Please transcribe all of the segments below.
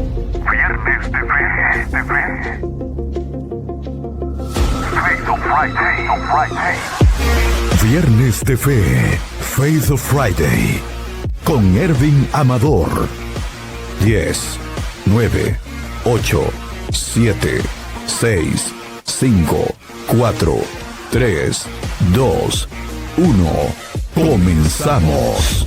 Viernes de fe. Faith of Friday. Viernes de Fe, Faith of Friday, con Ervin Amador. 10, 9, 8, 7, 6, 5, 4, 3, 2, 1. Comenzamos.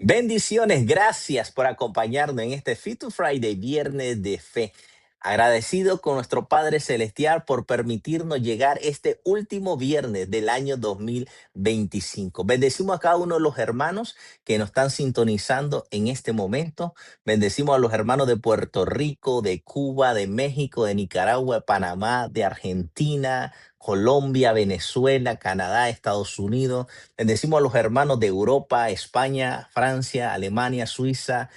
Bendiciones, gracias por acompañarnos en este Fit to Friday, Viernes de Fe. Agradecido con nuestro Padre Celestial por permitirnos llegar este último viernes del año 2025. Bendecimos a cada uno de los hermanos que nos están sintonizando en este momento. Bendecimos a los hermanos de Puerto Rico, de Cuba, de México, de Nicaragua, de Panamá, de Argentina, Colombia, Venezuela, Canadá, Estados Unidos. Bendecimos a los hermanos de Europa, España, Francia, Alemania, Suiza,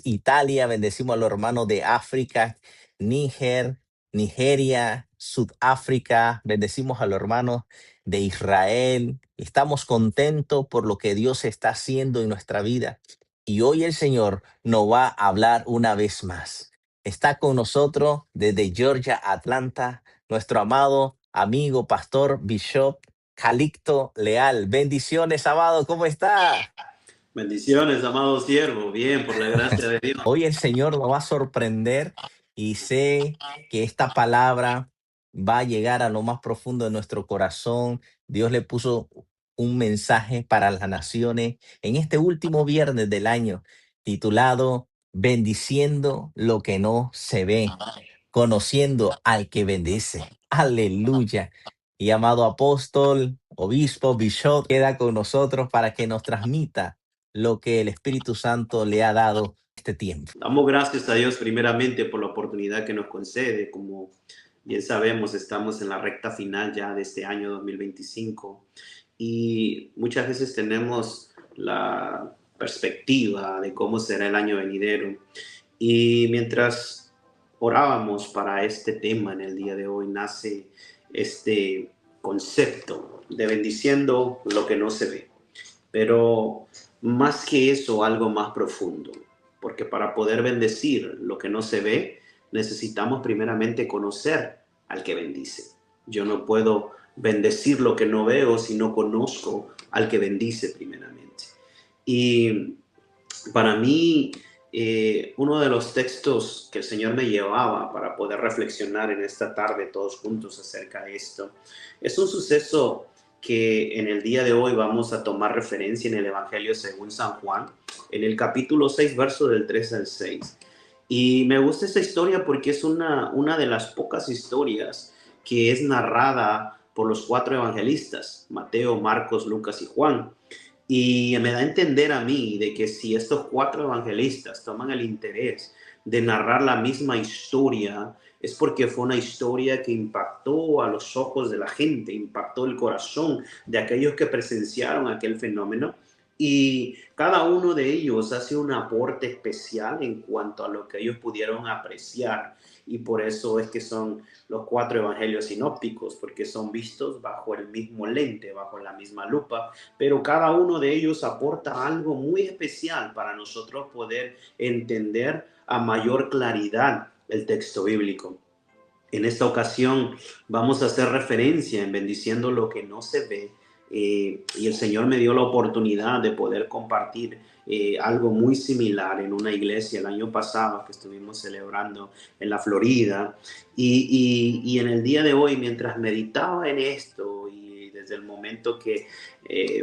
Italia. Bendecimos a los hermanos de África, Níger, Nigeria, Sudáfrica. Bendecimos a los hermanos de Israel. Estamos contentos por lo que Dios está haciendo en nuestra vida. Y hoy el Señor nos va a hablar una vez más. Está con nosotros desde Georgia, Atlanta, nuestro amado amigo, pastor, Bishop Calixto Leal. Bendiciones, amado, ¿cómo está? Bendiciones, amado siervo. Bien, por la gracia de Dios. Hoy el Señor nos va a sorprender y sé que esta palabra va a llegar a lo más profundo de nuestro corazón. Dios le puso un mensaje para las naciones en este último viernes del año, titulado Bendiciendo lo que no se ve, conociendo al que bendice. Aleluya. Y amado apóstol, obispo, bishop, queda con nosotros para que nos transmita lo que el Espíritu Santo le ha dado este tiempo. Damos gracias a Dios primeramente por la oportunidad que nos concede. Como bien sabemos, estamos en la recta final ya de este año 2025 y muchas veces tenemos la perspectiva de cómo será el año venidero. Y mientras orábamos para este tema en el día de hoy, nace este concepto de bendiciendo lo que no se ve. Pero más que eso, algo más profundo, porque para poder bendecir lo que no se ve, necesitamos primeramente conocer al que bendice. Yo no puedo bendecir lo que no veo si no conozco al que bendice primeramente. Y para mí, uno de los textos que el Señor me llevaba para poder reflexionar en esta tarde todos juntos acerca de esto, es un suceso que en el día de hoy vamos a tomar referencia en el Evangelio según San Juan, en el capítulo 6, verso del 3 al 6. Y me gusta esta historia porque es una de las pocas historias que es narrada por los 4 evangelistas, Mateo, Marcos, Lucas y Juan. Y me da a entender a mí de que si estos 4 evangelistas toman el interés de narrar la misma historia, es porque fue una historia que impactó a los ojos de la gente, impactó el corazón de aquellos que presenciaron aquel fenómeno. Y cada uno de ellos hace un aporte especial en cuanto a lo que ellos pudieron apreciar. Y por eso es que son los 4 evangelios sinópticos, porque son vistos bajo el mismo lente, bajo la misma lupa, pero cada uno de ellos aporta algo muy especial para nosotros poder entender a mayor claridad el texto bíblico. En esta ocasión vamos a hacer referencia en bendiciendo lo que no se ve, y el Señor me dio la oportunidad de poder compartir algo muy similar en una iglesia el año pasado que estuvimos celebrando en la Florida, y en el día de hoy, mientras meditaba en esto y desde el momento que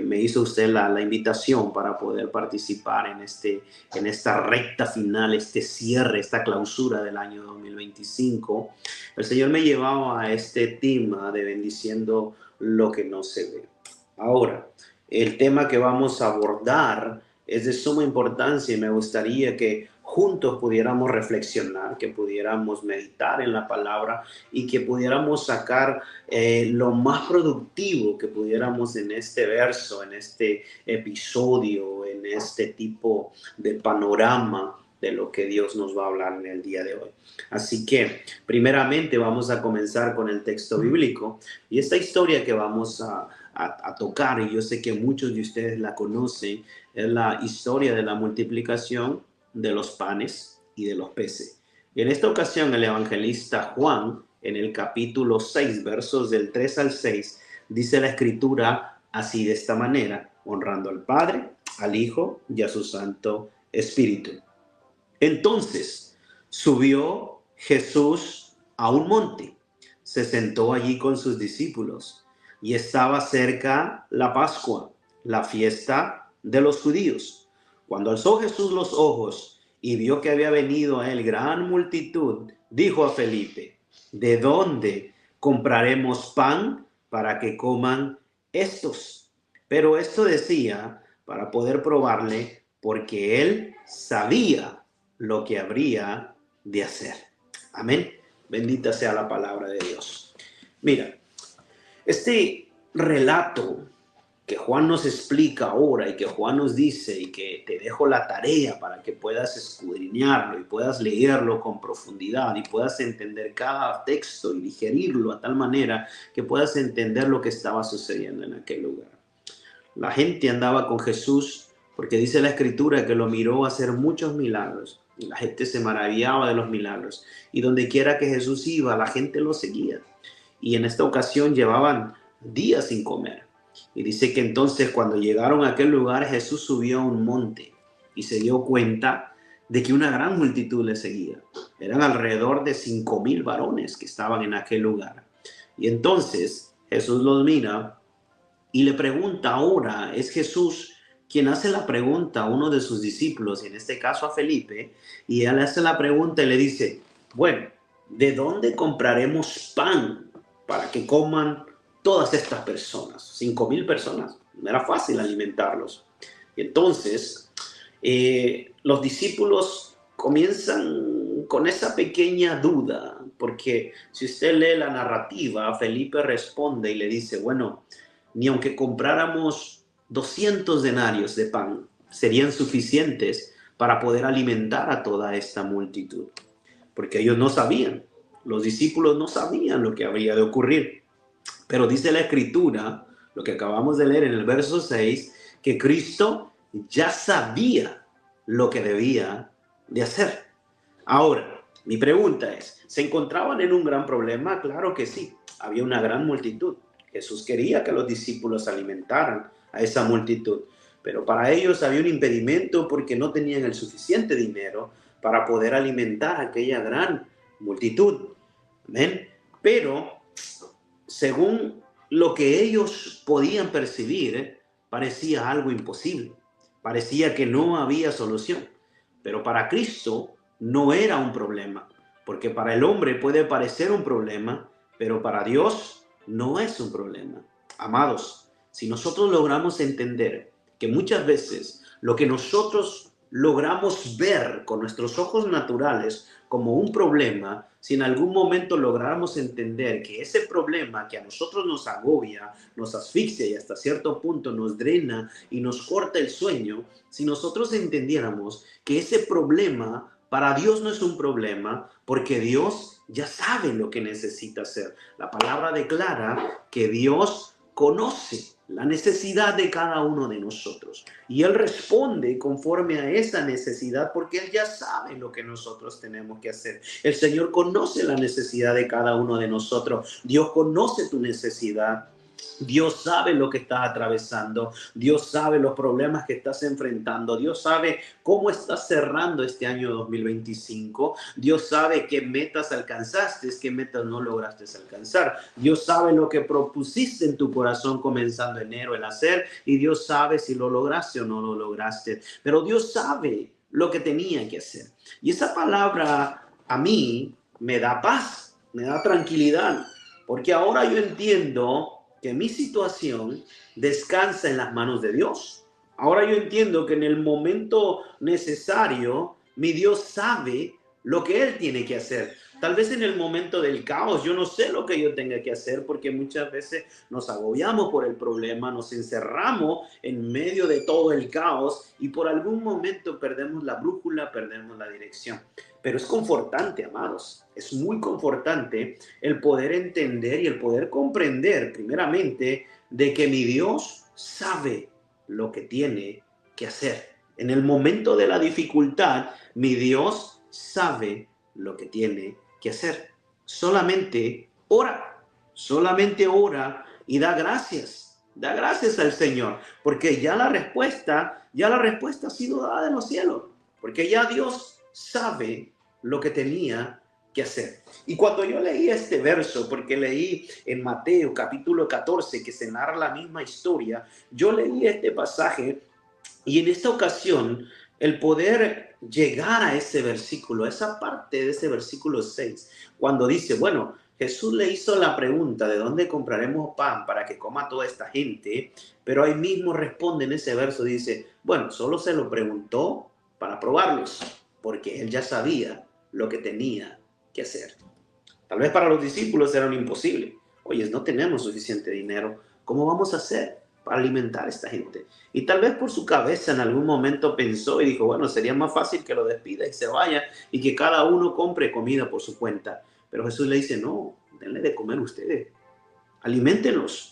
me hizo usted la invitación para poder participar en esta recta final, este cierre, esta clausura del año 2025, el Señor me llevaba a este tema de bendiciendo lo que no se ve. Ahora, el tema que vamos a abordar es de suma importancia y me gustaría que juntos pudiéramos reflexionar, que pudiéramos meditar en la palabra y que pudiéramos sacar lo más productivo que pudiéramos en este verso, en este episodio, en este tipo de panorama de lo que Dios nos va a hablar en el día de hoy. Así que, primeramente, vamos a comenzar con el texto bíblico y esta historia que vamos a tocar, y yo sé que muchos de ustedes la conocen, es la historia de la multiplicación de los panes y de los peces. Y en esta ocasión el evangelista Juan, en el capítulo 6, versos del 3 al 6, dice la escritura así de esta manera, honrando al Padre, al Hijo y a su Santo Espíritu. Entonces subió Jesús a un monte, se sentó allí con sus discípulos y estaba cerca la Pascua, la fiesta de los judíos. Cuando alzó Jesús los ojos y vio que había venido a él gran multitud, dijo a Felipe, ¿de dónde compraremos pan para que coman estos? Pero esto decía para poder probarle, porque él sabía lo que habría de hacer. Amén. Bendita sea la palabra de Dios. Mira, este relato que Juan nos explica ahora y que Juan nos dice y que te dejo la tarea para que puedas escudriñarlo y puedas leerlo con profundidad y puedas entender cada texto y digerirlo a tal manera que puedas entender lo que estaba sucediendo en aquel lugar. La gente andaba con Jesús porque dice la escritura que lo miró hacer muchos milagros y la gente se maravillaba de los milagros y donde quiera que Jesús iba la gente lo seguía y en esta ocasión llevaban días sin comer. Y dice que entonces cuando llegaron a aquel lugar, Jesús subió a un monte y se dio cuenta de que una gran multitud le seguía. Eran alrededor de 5,000 varones que estaban en aquel lugar. Y entonces Jesús los mira y le pregunta ahora, es Jesús quien hace la pregunta a uno de sus discípulos, en este caso a Felipe, y él hace la pregunta y le dice, bueno, ¿de dónde compraremos pan para que coman todas estas personas? 5,000 personas, no era fácil alimentarlos. Y entonces, los discípulos comienzan con esa pequeña duda, porque si usted lee la narrativa, Felipe responde y le dice, bueno, ni aunque compráramos 200 denarios de pan, serían suficientes para poder alimentar a toda esta multitud. Porque ellos no sabían, los discípulos no sabían lo que habría de ocurrir. Pero dice la escritura, lo que acabamos de leer en el verso 6, que Cristo ya sabía lo que debía de hacer. Ahora, mi pregunta es, ¿se encontraban en un gran problema? Claro que sí, había una gran multitud. Jesús quería que los discípulos alimentaran a esa multitud, pero para ellos había un impedimento porque no tenían el suficiente dinero para poder alimentar a aquella gran multitud. ¿Amén? Pero según lo que ellos podían percibir, parecía algo imposible. Parecía que no había solución. Pero para Cristo no era un problema, porque para el hombre puede parecer un problema, pero para Dios no es un problema. Amados, si nosotros logramos entender que muchas veces lo que nosotros logramos ver con nuestros ojos naturales como un problema, si en algún momento lográramos entender que ese problema que a nosotros nos agobia, nos asfixia y hasta cierto punto nos drena y nos corta el sueño, si nosotros entendiéramos que ese problema para Dios no es un problema, porque Dios ya sabe lo que necesita hacer. La palabra declara que Dios conoce la necesidad de cada uno de nosotros. Y Él responde conforme a esa necesidad porque Él ya sabe lo que nosotros tenemos que hacer. El Señor conoce la necesidad de cada uno de nosotros. Dios conoce tu necesidad. Dios sabe lo que estás atravesando. Dios sabe los problemas que estás enfrentando. Dios sabe cómo estás cerrando este año 2025. Dios sabe qué metas alcanzaste, qué metas no lograste alcanzar. Dios sabe lo que propusiste en tu corazón comenzando enero el hacer. Y Dios sabe si lo lograste o no lo lograste. Pero Dios sabe lo que tenía que hacer. Y esa palabra a mí me da paz, me da tranquilidad. Porque ahora yo entiendo que mi situación descansa en las manos de Dios. Ahora yo entiendo que en el momento necesario, mi Dios sabe lo que Él tiene que hacer. Tal vez en el momento del caos, yo no sé lo que yo tenga que hacer porque muchas veces nos agobiamos por el problema, nos encerramos en medio de todo el caos y por algún momento perdemos la brújula, perdemos la dirección. Pero es confortante, amados, es muy confortante el poder entender y el poder comprender, primeramente, de que mi Dios sabe lo que tiene que hacer. En el momento de la dificultad, mi Dios sabe lo que tiene que hacer. Solamente ora y da gracias al Señor, porque ya la respuesta ha sido dada en los cielos, porque ya Dios sabe lo que tenía que hacer. Y cuando yo leí este verso, porque leí en Mateo capítulo 14 que se narra la misma historia, yo leí este pasaje y en esta ocasión el poder llegar a ese versículo, a esa parte de ese versículo 6, cuando dice, bueno, Jesús le hizo la pregunta de dónde compraremos pan para que coma toda esta gente, pero ahí mismo responde en ese verso, dice, bueno, solo se lo preguntó para probarlos, porque él ya sabía lo que tenía que hacer. Tal vez para los discípulos era un imposible. Oye, no tenemos suficiente dinero, ¿cómo vamos a hacer para alimentar a esta gente? Y tal vez por su cabeza en algún momento pensó y dijo, bueno, sería más fácil que lo despida y se vaya y que cada uno compre comida por su cuenta. Pero Jesús le dice, no, denle de comer ustedes, aliméntenlos.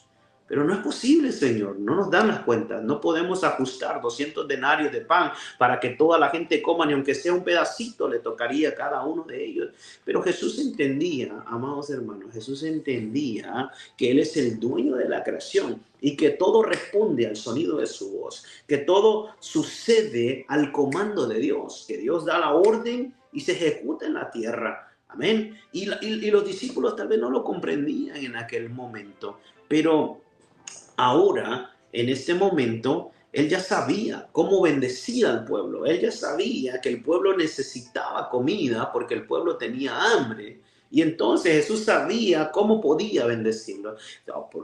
Pero no es posible, Señor, no nos dan las cuentas, no podemos ajustar 200 denarios de pan para que toda la gente coma, ni aunque sea un pedacito le tocaría a cada uno de ellos. Pero Jesús entendía, amados hermanos, Jesús entendía que Él es el dueño de la creación y que todo responde al sonido de su voz, que todo sucede al comando de Dios, que Dios da la orden y se ejecuta en la tierra. Amén. Y los discípulos tal vez no lo comprendían en aquel momento, pero ahora, en este momento, él ya sabía cómo bendecir al pueblo. Él ya sabía que el pueblo necesitaba comida porque el pueblo tenía hambre. Y entonces Jesús sabía cómo podía bendecirlo.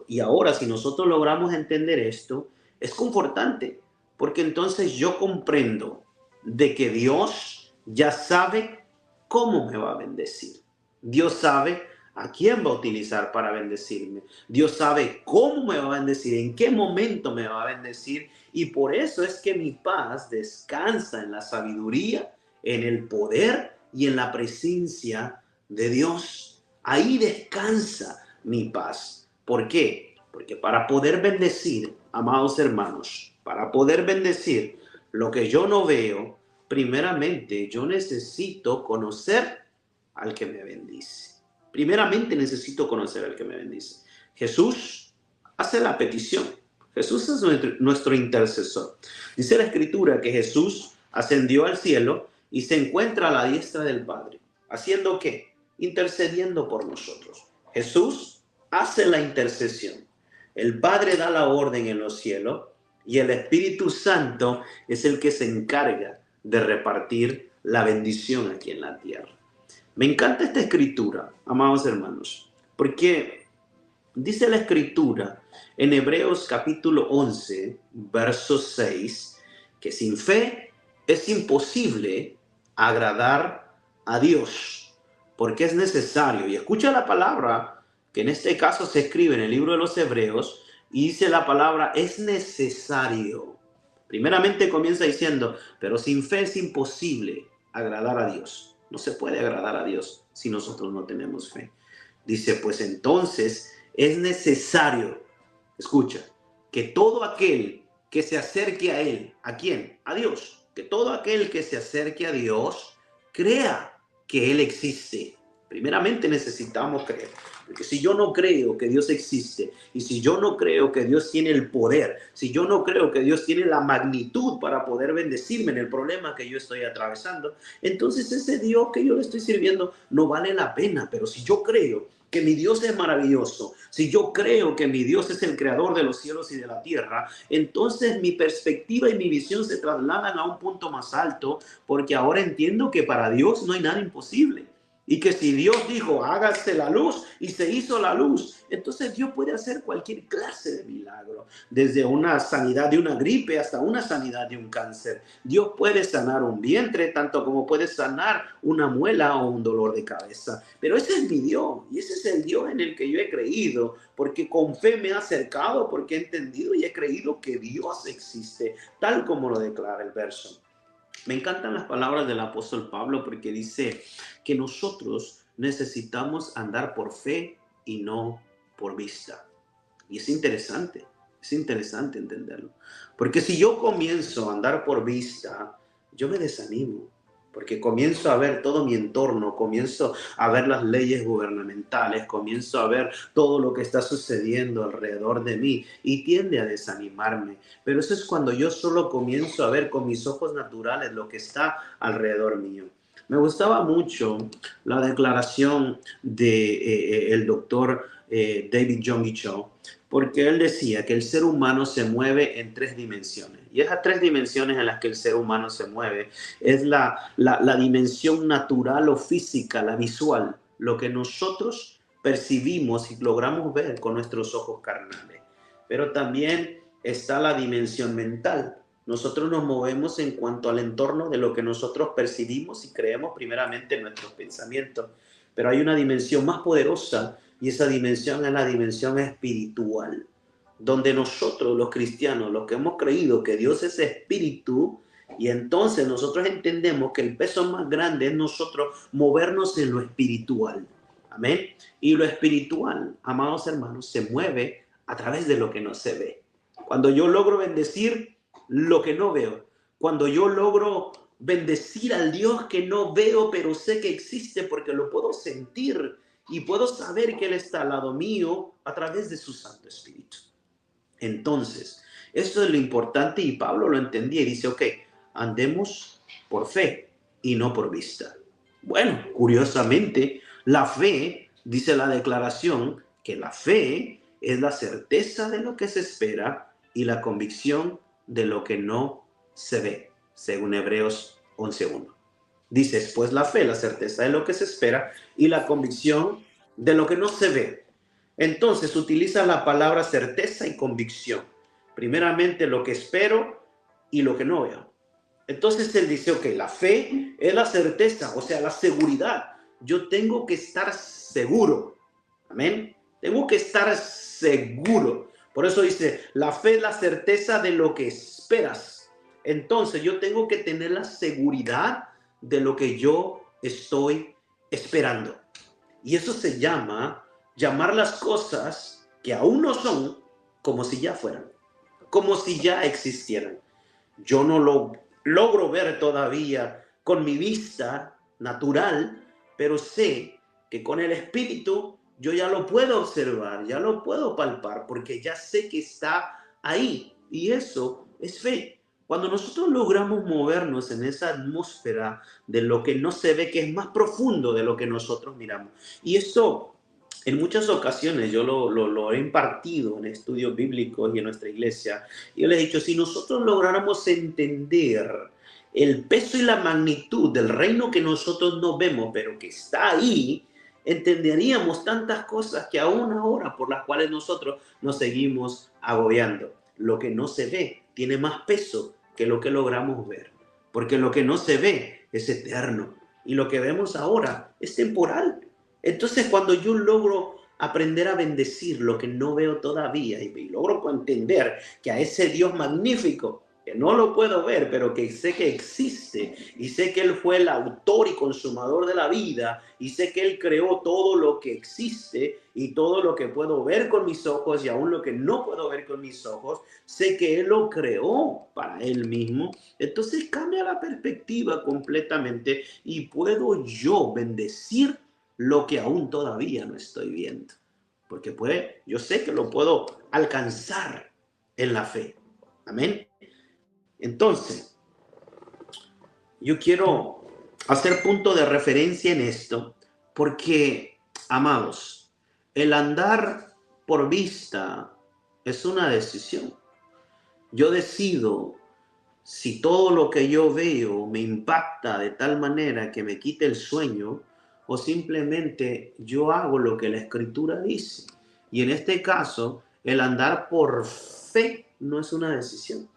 Y ahora, si nosotros logramos entender esto, es confortante, porque entonces yo comprendo de que Dios ya sabe cómo me va a bendecir. Dios sabe a quién va a utilizar para bendecirme. Dios sabe cómo me va a bendecir, en qué momento me va a bendecir. Y por eso es que mi paz descansa en la sabiduría, en el poder y en la presencia de Dios. Ahí descansa mi paz. ¿Por qué? Porque para poder bendecir, amados hermanos, para poder bendecir lo que yo no veo, primeramente yo necesito conocer al que me bendice. Primeramente necesito conocer al que me bendice. Jesús hace la petición. Jesús es nuestro intercesor. Dice la Escritura que Jesús ascendió al cielo y se encuentra a la diestra del Padre. ¿Haciendo qué? Intercediendo por nosotros. Jesús hace la intercesión. El Padre da la orden en los cielos y el Espíritu Santo es el que se encarga de repartir la bendición aquí en la tierra. Me encanta esta escritura, amados hermanos, porque dice la escritura en Hebreos capítulo 11, verso 6, que sin fe es imposible agradar a Dios, porque es necesario, y escucha la palabra que en este caso se escribe en el libro de los Hebreos, y dice la palabra es necesario. Primeramente comienza diciendo, pero sin fe es imposible agradar a Dios. No se puede agradar a Dios si nosotros no tenemos fe. Dice, pues entonces es necesario, escucha, que todo aquel que se acerque a Él, ¿a quién? A Dios. Que todo aquel que se acerque a Dios crea que Él existe. Primeramente necesitamos creer. Porque si yo no creo que Dios existe, y si yo no creo que Dios tiene el poder, si yo no creo que Dios tiene la magnitud para poder bendecirme en el problema que yo estoy atravesando, entonces ese Dios que yo le estoy sirviendo no vale la pena. Pero si yo creo que mi Dios es maravilloso, si yo creo que mi Dios es el creador de los cielos y de la tierra, entonces mi perspectiva y mi visión se trasladan a un punto más alto, porque ahora entiendo que para Dios no hay nada imposible. Y que si Dios dijo, hágase la luz, y se hizo la luz, entonces Dios puede hacer cualquier clase de milagro. Desde una sanidad de una gripe hasta una sanidad de un cáncer. Dios puede sanar un vientre, tanto como puede sanar una muela o un dolor de cabeza. Pero ese es mi Dios, y ese es el Dios en el que yo he creído, porque con fe me he acercado, porque he entendido y he creído que Dios existe, tal como lo declara el verso. Me encantan las palabras del apóstol Pablo porque dice que nosotros necesitamos andar por fe y no por vista. Y es interesante entenderlo. Porque si yo comienzo a andar por vista, yo me desanimo. porque comienzo a ver todo mi entorno, comienzo a ver las leyes gubernamentales, comienzo a ver todo lo que está sucediendo alrededor de mí y tiende a desanimarme. Pero eso es cuando yo solo comienzo a ver con mis ojos naturales lo que está alrededor mío. Me gustaba mucho la declaración de el doctor David Yonggi Cho, porque él decía que el ser humano se mueve en 3 dimensiones. Y esas 3 dimensiones en las que el ser humano se mueve es la dimensión natural o física, la visual, lo que nosotros percibimos y logramos ver con nuestros ojos carnales. Pero también está la dimensión mental. Nosotros nos movemos en cuanto al entorno de lo que nosotros percibimos y creemos primeramente en nuestros pensamientos. Pero hay una dimensión más poderosa y esa dimensión es la dimensión espiritual, donde nosotros los cristianos, los que hemos creído que Dios es espíritu, y entonces nosotros entendemos que el peso más grande es nosotros movernos en lo espiritual. Amén. Y lo espiritual, amados hermanos, se mueve a través de lo que no se ve. Cuando yo logro bendecir lo que no veo, cuando yo logro bendecir al Dios que no veo, pero sé que existe porque lo puedo sentir y puedo saber que Él está al lado mío a través de su Santo Espíritu. Entonces, esto es lo importante y Pablo lo entendía y dice, ok, andemos por fe y no por vista. Bueno, curiosamente, la fe, dice la declaración, que la fe es la certeza de lo que se espera y la convicción de lo que no se ve, según Hebreos 11:1. Dice, pues la fe, la certeza de lo que se espera y la convicción de lo que no se ve. Entonces utiliza la palabra certeza y convicción. Primeramente lo que espero y lo que no veo. Entonces él dice, ok, la fe es la certeza, o sea, la seguridad. Yo tengo que estar seguro. Amén. Tengo que estar seguro. Por eso dice, la fe es la certeza de lo que esperas. Entonces yo tengo que tener la seguridad de lo que yo estoy esperando. Y eso se llama llamar las cosas que aún no son como si ya fueran, como si ya existieran. Yo no lo logro ver todavía con mi vista natural, pero sé que con el Espíritu yo ya lo puedo observar, ya lo puedo palpar, porque ya sé que está ahí. Y eso es fe. Cuando nosotros logramos movernos en esa atmósfera de lo que no se ve, que es más profundo de lo que nosotros miramos. Y esto, en muchas ocasiones, yo lo he impartido en estudios bíblicos y en nuestra iglesia. Y yo les he dicho, si nosotros lográramos entender el peso y la magnitud del reino que nosotros no vemos, pero que está ahí, entenderíamos tantas cosas que aún ahora por las cuales nosotros nos seguimos agobiando. Lo que no se ve tiene más peso que lo que logramos ver, porque lo que no se ve es eterno y lo que vemos ahora es temporal. Entonces cuando yo logro aprender a bendecir lo que no veo todavía y logro entender que a ese Dios magnífico, que no lo puedo ver, pero que sé que existe y sé que Él fue el autor y consumador de la vida y sé que Él creó todo lo que existe y todo lo que puedo ver con mis ojos y aún lo que no puedo ver con mis ojos, sé que Él lo creó para Él mismo. Entonces cambia la perspectiva completamente y puedo yo bendecir lo que aún todavía no estoy viendo. Porque yo sé que lo puedo alcanzar en la fe. Amén. Entonces, yo quiero hacer punto de referencia en esto porque, amados, el andar por vista es una decisión. Yo decido si todo lo que yo veo me impacta de tal manera que me quite el sueño o simplemente yo hago lo que la Escritura dice. Y en este caso, el andar por fe no es una decisión,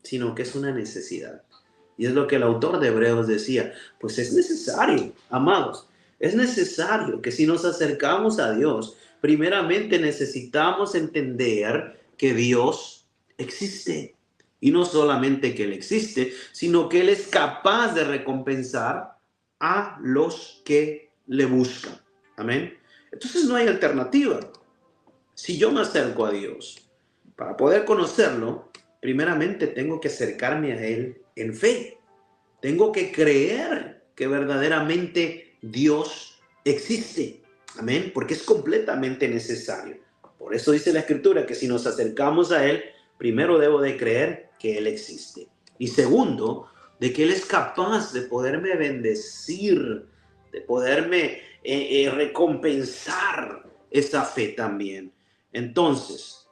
sino que es una necesidad. Y es lo que el autor de Hebreos decía, pues es necesario, amados, es necesario que si nos acercamos a Dios, primeramente necesitamos entender que Dios existe. Y no solamente que Él existe, sino que Él es capaz de recompensar a los que le buscan. Amén. Entonces no hay alternativa. Si yo me acerco a Dios, para poder conocerlo, primeramente tengo que acercarme a Él en fe. Tengo que creer que verdaderamente Dios existe. Amén, porque es completamente necesario. Por eso dice la Escritura que si nos acercamos a Él, primero debo de creer que Él existe. Y segundo, de que Él es capaz de poderme bendecir, de poderme recompensar esa fe también. Entonces,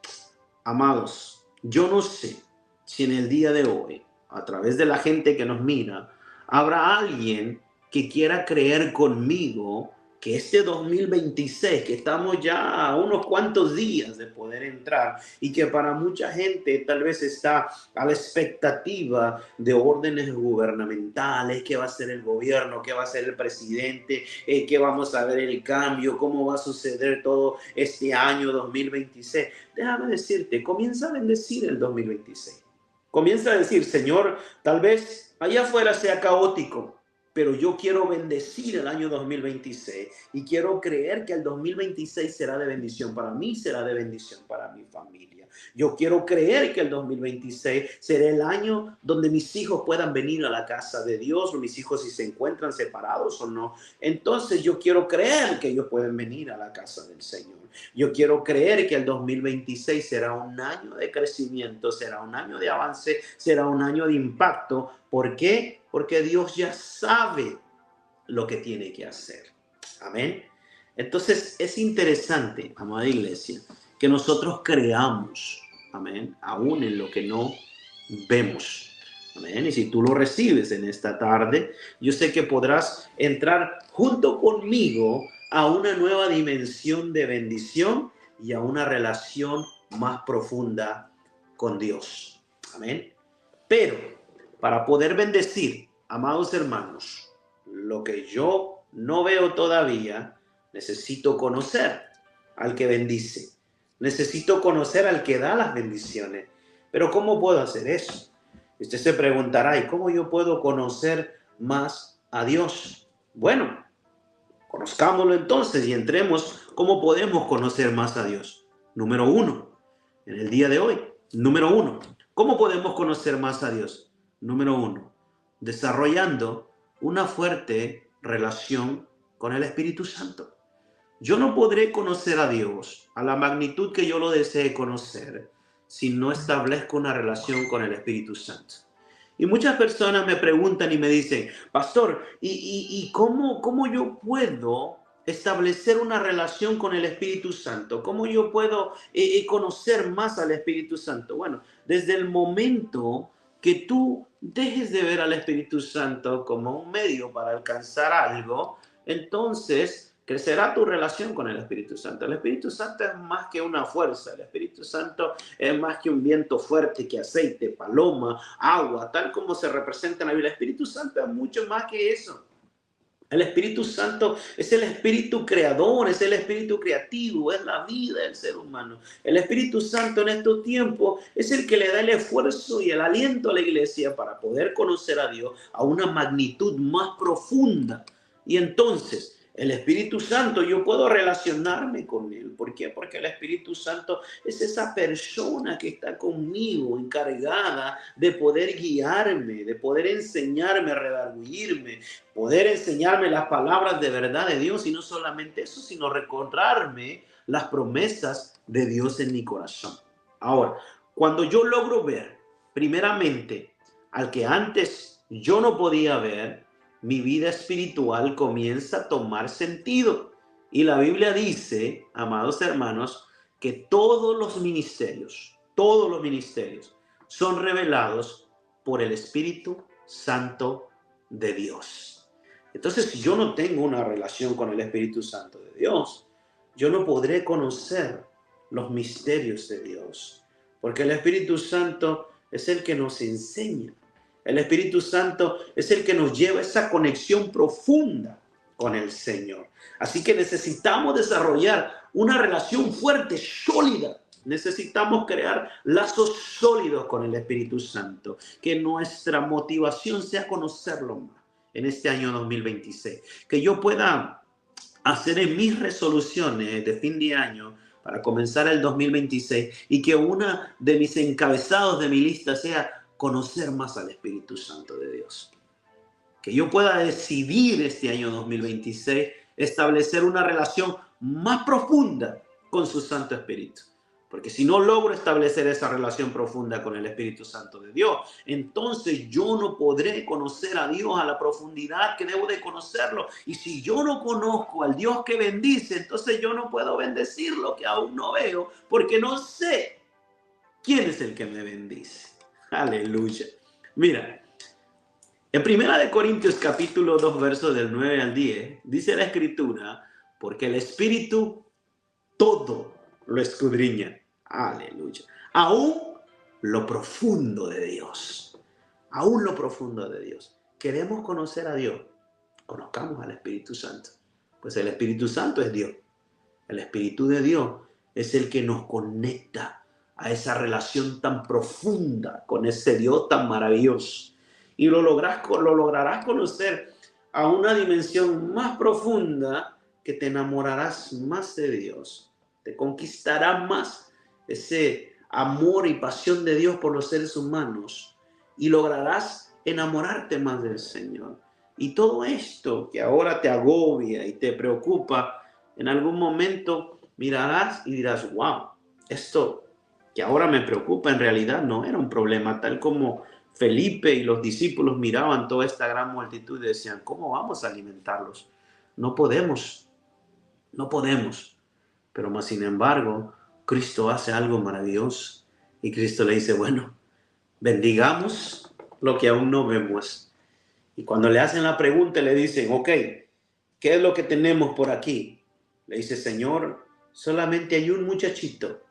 amados, yo no sé si en el día de hoy, a través de la gente que nos mira, habrá alguien que quiera creer conmigo que este 2026, que estamos ya a unos cuantos días de poder entrar y que para mucha gente tal vez está a la expectativa de órdenes gubernamentales, qué va a hacer el gobierno, qué va a hacer el presidente, qué vamos a ver el cambio, cómo va a suceder todo este año 2026. Déjame decirte, comienza a bendecir el 2026. Comienza a decir, Señor, tal vez allá afuera sea caótico, pero yo quiero bendecir el año 2026 y quiero creer que el 2026 será de bendición para mí, será de bendición para mi familia. Yo quiero creer que el 2026 será el año donde mis hijos puedan venir a la casa de Dios, o mis hijos si se encuentran separados o no. Entonces yo quiero creer que ellos pueden venir a la casa del Señor. Yo quiero creer que el 2026 será un año de crecimiento, será un año de avance, será un año de impacto. ¿Por qué? Porque Dios ya sabe lo que tiene que hacer. Amén. Entonces es interesante, amada iglesia, que nosotros creamos, amén, aún en lo que no vemos. Amén. Y si tú lo recibes en esta tarde, yo sé que podrás entrar junto conmigo a una nueva dimensión de bendición y a una relación más profunda con Dios. Amén. Pero para poder bendecir, amados hermanos, lo que yo no veo todavía, necesito conocer al que bendice. Necesito conocer al que da las bendiciones. Pero ¿cómo puedo hacer eso? Usted se preguntará, ¿y cómo yo puedo conocer más a Dios? Bueno, conozcámoslo entonces y entremos cómo podemos conocer más a Dios. Número uno, en el día de hoy. Número uno, ¿cómo podemos conocer más a Dios? Número uno, desarrollando una fuerte relación con el Espíritu Santo. Yo no podré conocer a Dios a la magnitud que yo lo desee conocer si no establezco una relación con el Espíritu Santo. Y muchas personas me preguntan y me dicen, pastor, ¿y cómo yo puedo establecer una relación con el Espíritu Santo? ¿Cómo yo puedo conocer más al Espíritu Santo? Bueno, desde el momento que tú dejes de ver al Espíritu Santo como un medio para alcanzar algo, entonces crecerá tu relación con el Espíritu Santo. El Espíritu Santo es más que una fuerza. El Espíritu Santo es más que un viento fuerte, que aceite, paloma, agua, tal como se representa en la Biblia. El Espíritu Santo es mucho más que eso. El Espíritu Santo es el Espíritu creador, es el Espíritu creativo, es la vida del ser humano. El Espíritu Santo en estos tiempos es el que le da el esfuerzo y el aliento a la iglesia para poder conocer a Dios a una magnitud más profunda. Y entonces, el Espíritu Santo, yo puedo relacionarme con Él. ¿Por qué? Porque el Espíritu Santo es esa persona que está conmigo, encargada de poder guiarme, de poder enseñarme a redarguirme, poder enseñarme las palabras de verdad de Dios. Y no solamente eso, sino recordarme las promesas de Dios en mi corazón. Ahora, cuando yo logro ver, primeramente, al que antes yo no podía ver, mi vida espiritual comienza a tomar sentido. Y la Biblia dice, amados hermanos, que todos los ministerios son revelados por el Espíritu Santo de Dios. Entonces, si yo no tengo una relación con el Espíritu Santo de Dios, yo no podré conocer los misterios de Dios, porque el Espíritu Santo es el que nos enseña. El Espíritu Santo es el que nos lleva a esa conexión profunda con el Señor. Así que necesitamos desarrollar una relación fuerte, sólida. Necesitamos crear lazos sólidos con el Espíritu Santo. Que nuestra motivación sea conocerlo más en este año 2026. Que yo pueda hacer en mis resoluciones de fin de año para comenzar el 2026 y que una de mis encabezados de mi lista sea conocer más al Espíritu Santo de Dios. que yo pueda decidir este año 2026 establecer una relación más profunda con su Santo Espíritu. Porque si no logro establecer esa relación profunda con el Espíritu Santo de Dios, entonces yo no podré conocer a Dios a la profundidad que debo de conocerlo. Y si yo no conozco al Dios que bendice, entonces yo no puedo bendecir lo que aún no veo, porque no sé quién es el que me bendice. Aleluya. Mira, en 1 Corintios capítulo 2, versos del 9 al 10, dice la Escritura, porque el Espíritu todo lo escudriña. Aleluya. Aún lo profundo de Dios. Aún lo profundo de Dios. Queremos conocer a Dios. Conozcamos al Espíritu Santo. Pues el Espíritu Santo es Dios. El Espíritu de Dios es el que nos conecta a esa relación tan profunda con ese Dios tan maravilloso. Y lo lograrás conocer a una dimensión más profunda que te enamorarás más de Dios. Te conquistará más ese amor y pasión de Dios por los seres humanos y lograrás enamorarte más del Señor. Y todo esto que ahora te agobia y te preocupa, en algún momento mirarás y dirás, wow, esto que ahora me preocupa en realidad no era un problema, tal como Felipe y los discípulos miraban toda esta gran multitud y decían, ¿cómo vamos a alimentarlos? No podemos. Pero más sin embargo, Cristo hace algo maravilloso. Y Cristo le dice, bueno, bendigamos lo que aún no vemos. Y cuando le hacen la pregunta, le dicen, ok, ¿qué es lo que tenemos por aquí? Le dice, Señor, solamente hay un muchachito.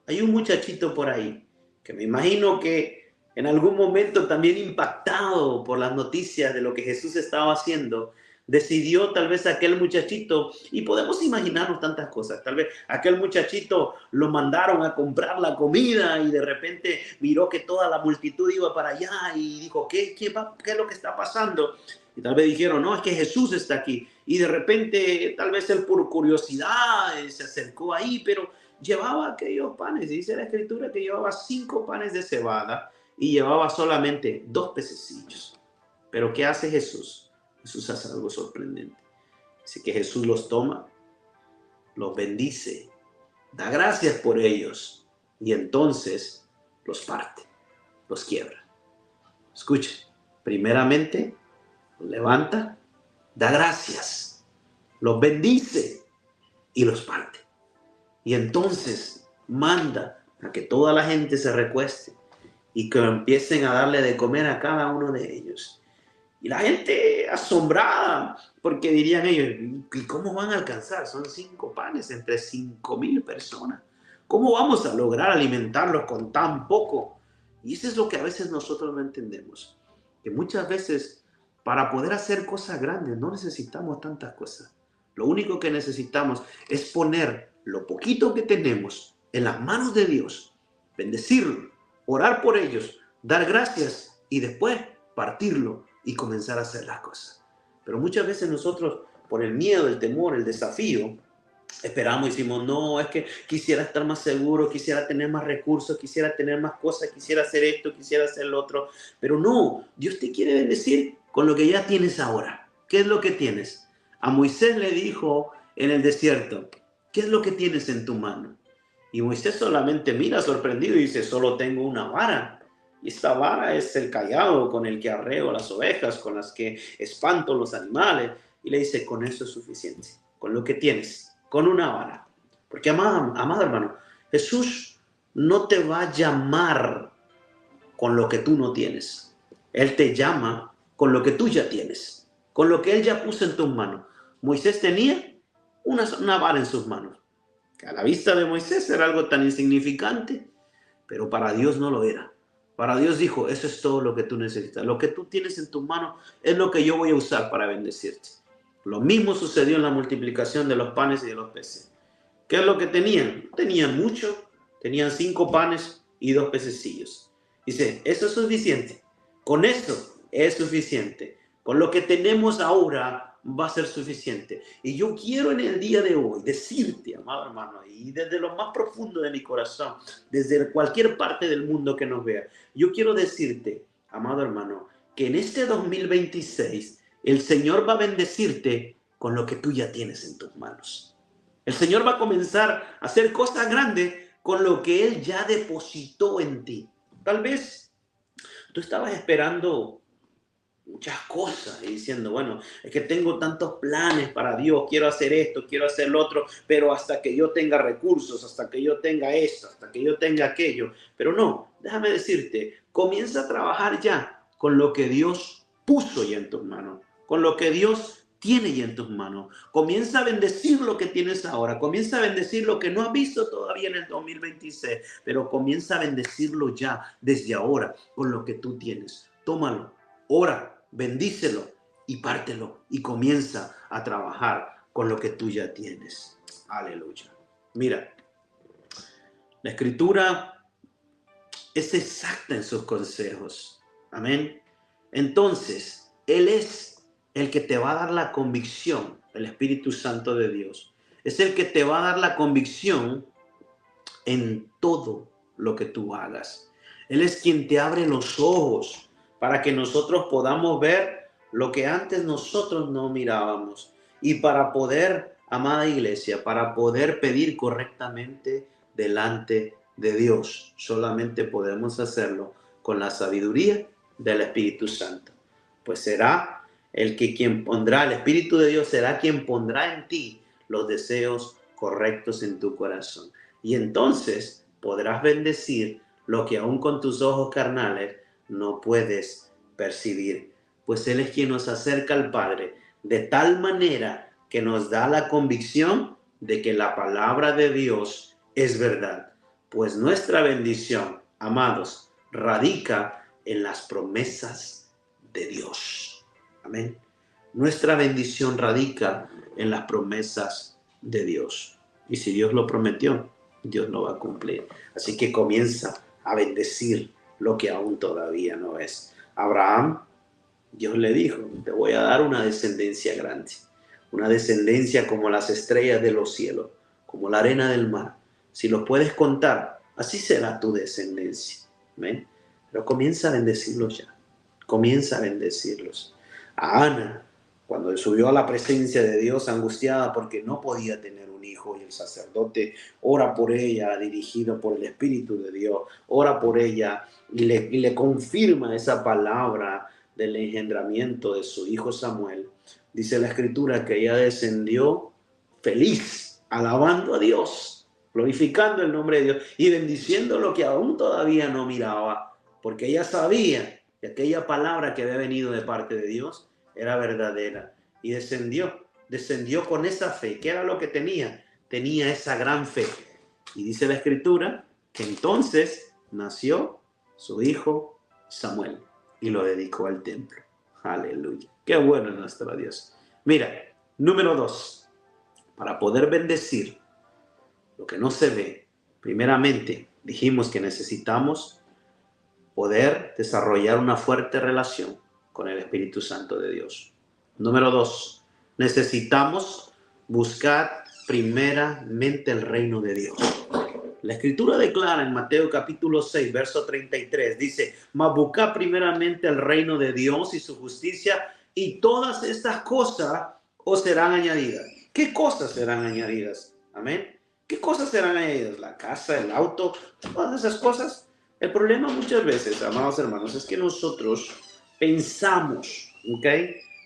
Hay un muchachito por ahí, que me imagino que en algún momento también impactado por las noticias de lo que Jesús estaba haciendo, decidió tal vez aquel muchachito, y podemos imaginarnos tantas cosas, tal vez aquel muchachito lo mandaron a comprar la comida y de repente miró que toda la multitud iba para allá y dijo, ¿qué es lo que está pasando? Y tal vez dijeron, no, es que Jesús está aquí. Y de repente tal vez él por curiosidad se acercó ahí, pero llevaba aquellos panes. Dice la Escritura que llevaba 5 panes de cebada y llevaba solamente 2 pececillos. Pero ¿qué hace Jesús? Jesús hace algo sorprendente. Dice que Jesús los toma, los bendice, da gracias por ellos y entonces los parte, los quiebra. Escucha, primeramente los levanta, da gracias, los bendice y los parte. Y entonces manda a que toda la gente se recueste y que empiecen a darle de comer a cada uno de ellos. Y la gente asombrada, porque dirían ellos, ¿y cómo van a alcanzar? Son 5 panes entre 5,000 personas. ¿Cómo vamos a lograr alimentarlos con tan poco? Y eso es lo que a veces nosotros no entendemos. Que muchas veces para poder hacer cosas grandes no necesitamos tantas cosas. Lo único que necesitamos es poner lo poquito que tenemos en las manos de Dios, bendecirlo, orar por ellos, dar gracias y después partirlo y comenzar a hacer las cosas. Pero muchas veces nosotros, por el miedo, el temor, el desafío, esperamos y decimos, no, es que quisiera estar más seguro, quisiera tener más recursos, quisiera tener más cosas, quisiera hacer esto, quisiera hacer lo otro. Pero no, Dios te quiere bendecir con lo que ya tienes ahora. ¿Qué es lo que tienes? A Moisés le dijo en el desierto, ¿qué es lo que tienes en tu mano? Y Moisés solamente mira sorprendido y dice, solo tengo una vara. Y esta vara es el cayado con el que arreo las ovejas, con las que espanto los animales. Y le dice, con eso es suficiente, con lo que tienes, con una vara. Porque, amado hermano, Jesús no te va a llamar con lo que tú no tienes. Él te llama con lo que tú ya tienes, con lo que Él ya puso en tus manos. Moisés tenía una vara en sus manos, que a la vista de Moisés era algo tan insignificante, pero para Dios no lo era. Para Dios dijo, eso es todo lo que tú necesitas. Lo que tú tienes en tus manos es lo que yo voy a usar para bendecirte. Lo mismo sucedió en la multiplicación de los panes y de los peces. ¿Qué es lo que tenían? No tenían mucho, tenían 5 panes y 2 pececillos. Dice, eso es suficiente. Con eso es suficiente. Con lo que tenemos ahora va a ser suficiente. Y yo quiero en el día de hoy decirte, amado hermano, y desde lo más profundo de mi corazón, desde cualquier parte del mundo que nos vea, yo quiero decirte, amado hermano, que en este 2026 el Señor va a bendecirte con lo que tú ya tienes en tus manos. El Señor va a comenzar a hacer cosas grandes con lo que Él ya depositó en ti. Tal vez tú estabas esperando muchas cosas y diciendo, bueno, es que tengo tantos planes para Dios, quiero hacer esto, quiero hacer lo otro, pero hasta que yo tenga recursos, hasta que yo tenga esto, hasta que yo tenga aquello. Pero no, déjame decirte, comienza a trabajar ya con lo que Dios puso ya en tus manos, con lo que Dios tiene ya en tus manos. Comienza a bendecir lo que tienes ahora, comienza a bendecir lo que no has visto todavía en el 2026, pero comienza a bendecirlo ya, desde ahora, con lo que tú tienes. Tómalo, ora, bendícelo y pártelo y comienza a trabajar con lo que tú ya tienes. Aleluya. Mira, la Escritura es exacta en sus consejos. Amén. Entonces, Él es el que te va a dar la convicción, el Espíritu Santo de Dios. Es el que te va a dar la convicción en todo lo que tú hagas. Él es quien te abre los ojos para que nosotros podamos ver lo que antes nosotros no mirábamos. Y para poder, amada iglesia, para poder pedir correctamente delante de Dios, solamente podemos hacerlo con la sabiduría del Espíritu Santo. Pues será el Espíritu de Dios será quien pondrá en ti los deseos correctos en tu corazón. Y entonces podrás bendecir lo que aún con tus ojos carnales no puedes percibir, pues Él es quien nos acerca al Padre de tal manera que nos da la convicción de que la palabra de Dios es verdad, pues nuestra bendición, amados, radica en las promesas de Dios. Amén. Nuestra bendición radica en las promesas de Dios. Y si Dios lo prometió, Dios lo va a cumplir. Así que comienza a bendecir lo que aún todavía no es. Abraham, Dios le dijo, te voy a dar una descendencia grande, una descendencia como las estrellas de los cielos, como la arena del mar. Si lo puedes contar, así será tu descendencia. ¿Amén? Pero comienza a bendecirlos ya, comienza a bendecirlos. A Ana, cuando subió a la presencia de Dios angustiada porque no podía tener un hijo, y el sacerdote ora por ella, dirigido por el Espíritu de Dios, ora por ella y le confirma esa palabra del engendramiento de su hijo Samuel. Dice la Escritura que ella descendió feliz, alabando a Dios, glorificando el nombre de Dios y bendiciendo lo que aún todavía no miraba, porque ella sabía que aquella palabra que había venido de parte de Dios era verdadera, y descendió con esa fe. ¿Qué era lo que tenía? Tenía esa gran fe. Y dice la Escritura que entonces nació su hijo Samuel y lo dedicó al templo. Aleluya. Qué bueno es nuestro Dios. Mira, número 2, para poder bendecir lo que no se ve, primeramente dijimos que necesitamos poder desarrollar una fuerte relación con el Espíritu Santo de Dios. Número 2, necesitamos buscar primeramente el reino de Dios. La Escritura declara en Mateo capítulo 6, verso 33, dice, mas buscad primeramente el reino de Dios y su justicia, y todas estas cosas os serán añadidas. ¿Qué cosas serán añadidas? Amén. ¿Qué cosas serán añadidas? La casa, el auto, todas esas cosas. El problema muchas veces, amados hermanos, es que nosotros pensamos, ¿ok?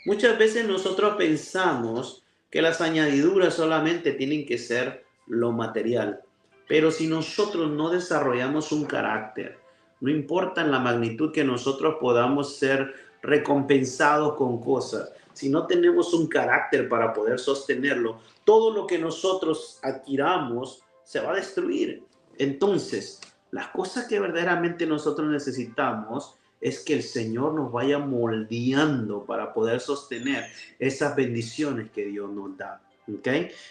Muchas veces nosotros pensamos que las añadiduras solamente tienen que ser lo material. Pero si nosotros no desarrollamos un carácter, no importa en la magnitud que nosotros podamos ser recompensados con cosas, si no tenemos un carácter para poder sostenerlo, todo lo que nosotros adquiramos se va a destruir. Entonces, las cosas que verdaderamente nosotros necesitamos es que el Señor nos vaya moldeando para poder sostener esas bendiciones que Dios nos da. ¿Ok?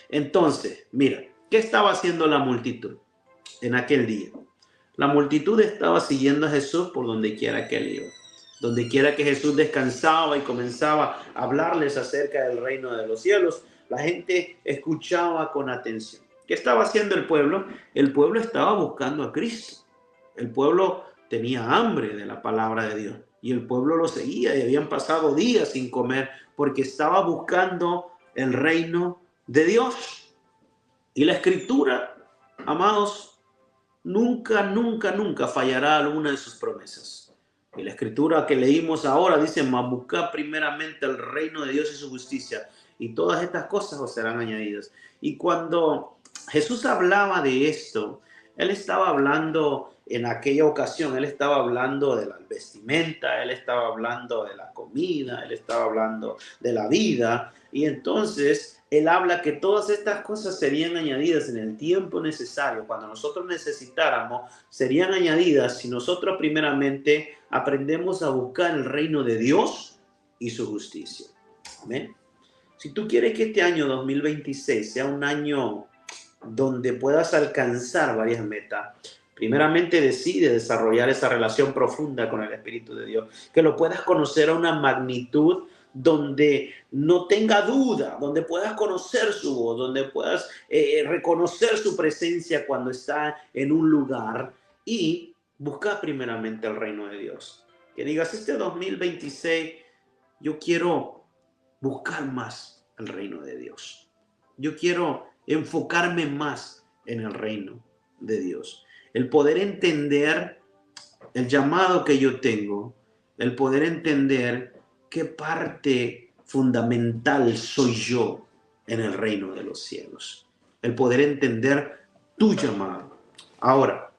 Entonces, mira, ¿qué estaba haciendo la multitud en aquel día? La multitud estaba siguiendo a Jesús por donde quiera que él iba. Donde quiera que Jesús descansaba y comenzaba a hablarles acerca del reino de los cielos, la gente escuchaba con atención. ¿Qué estaba haciendo el pueblo? El pueblo estaba buscando a Cristo. El pueblo tenía hambre de la palabra de Dios. y el pueblo lo seguía y habían pasado días sin comer porque estaba buscando el reino de Dios. Y la escritura, amados, nunca fallará alguna de sus promesas. Y la escritura que leímos ahora dice: mas buscad primeramente el reino de Dios y su justicia, y todas estas cosas os serán añadidas. Y cuando Jesús hablaba de esto, él estaba hablando en aquella ocasión, él estaba hablando de la vestimenta, él estaba hablando de la comida, él estaba hablando de la vida. Y entonces él habla que todas estas cosas serían añadidas en el tiempo necesario, cuando nosotros necesitáramos, serían añadidas si nosotros primeramente aprendemos a buscar el reino de Dios y su justicia. Amén. Si tú quieres que este año 2026 sea un año donde puedas alcanzar varias metas, primeramente decide desarrollar esa relación profunda con el Espíritu de Dios, que lo puedas conocer a una magnitud donde no tenga duda, donde puedas conocer su voz, donde puedas reconocer su presencia cuando está en un lugar, y buscar primeramente el reino de Dios. Que digas: este 2026 yo quiero buscar más el reino de Dios. Yo quiero enfocarme más en el reino de Dios. El poder entender el llamado que yo tengo, el poder entender qué parte fundamental soy yo en el reino de los cielos. El poder entender tu llamado. Ahora,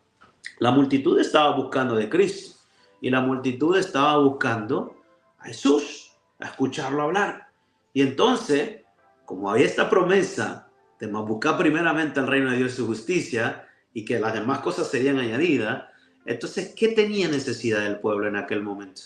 la multitud estaba buscando de Cristo y la multitud estaba buscando a Jesús, a escucharlo hablar. Y entonces, como había esta promesa de buscar primeramente el reino de Dios y su justicia, y que las demás cosas serían añadidas, entonces, ¿qué tenía necesidad el pueblo en aquel momento?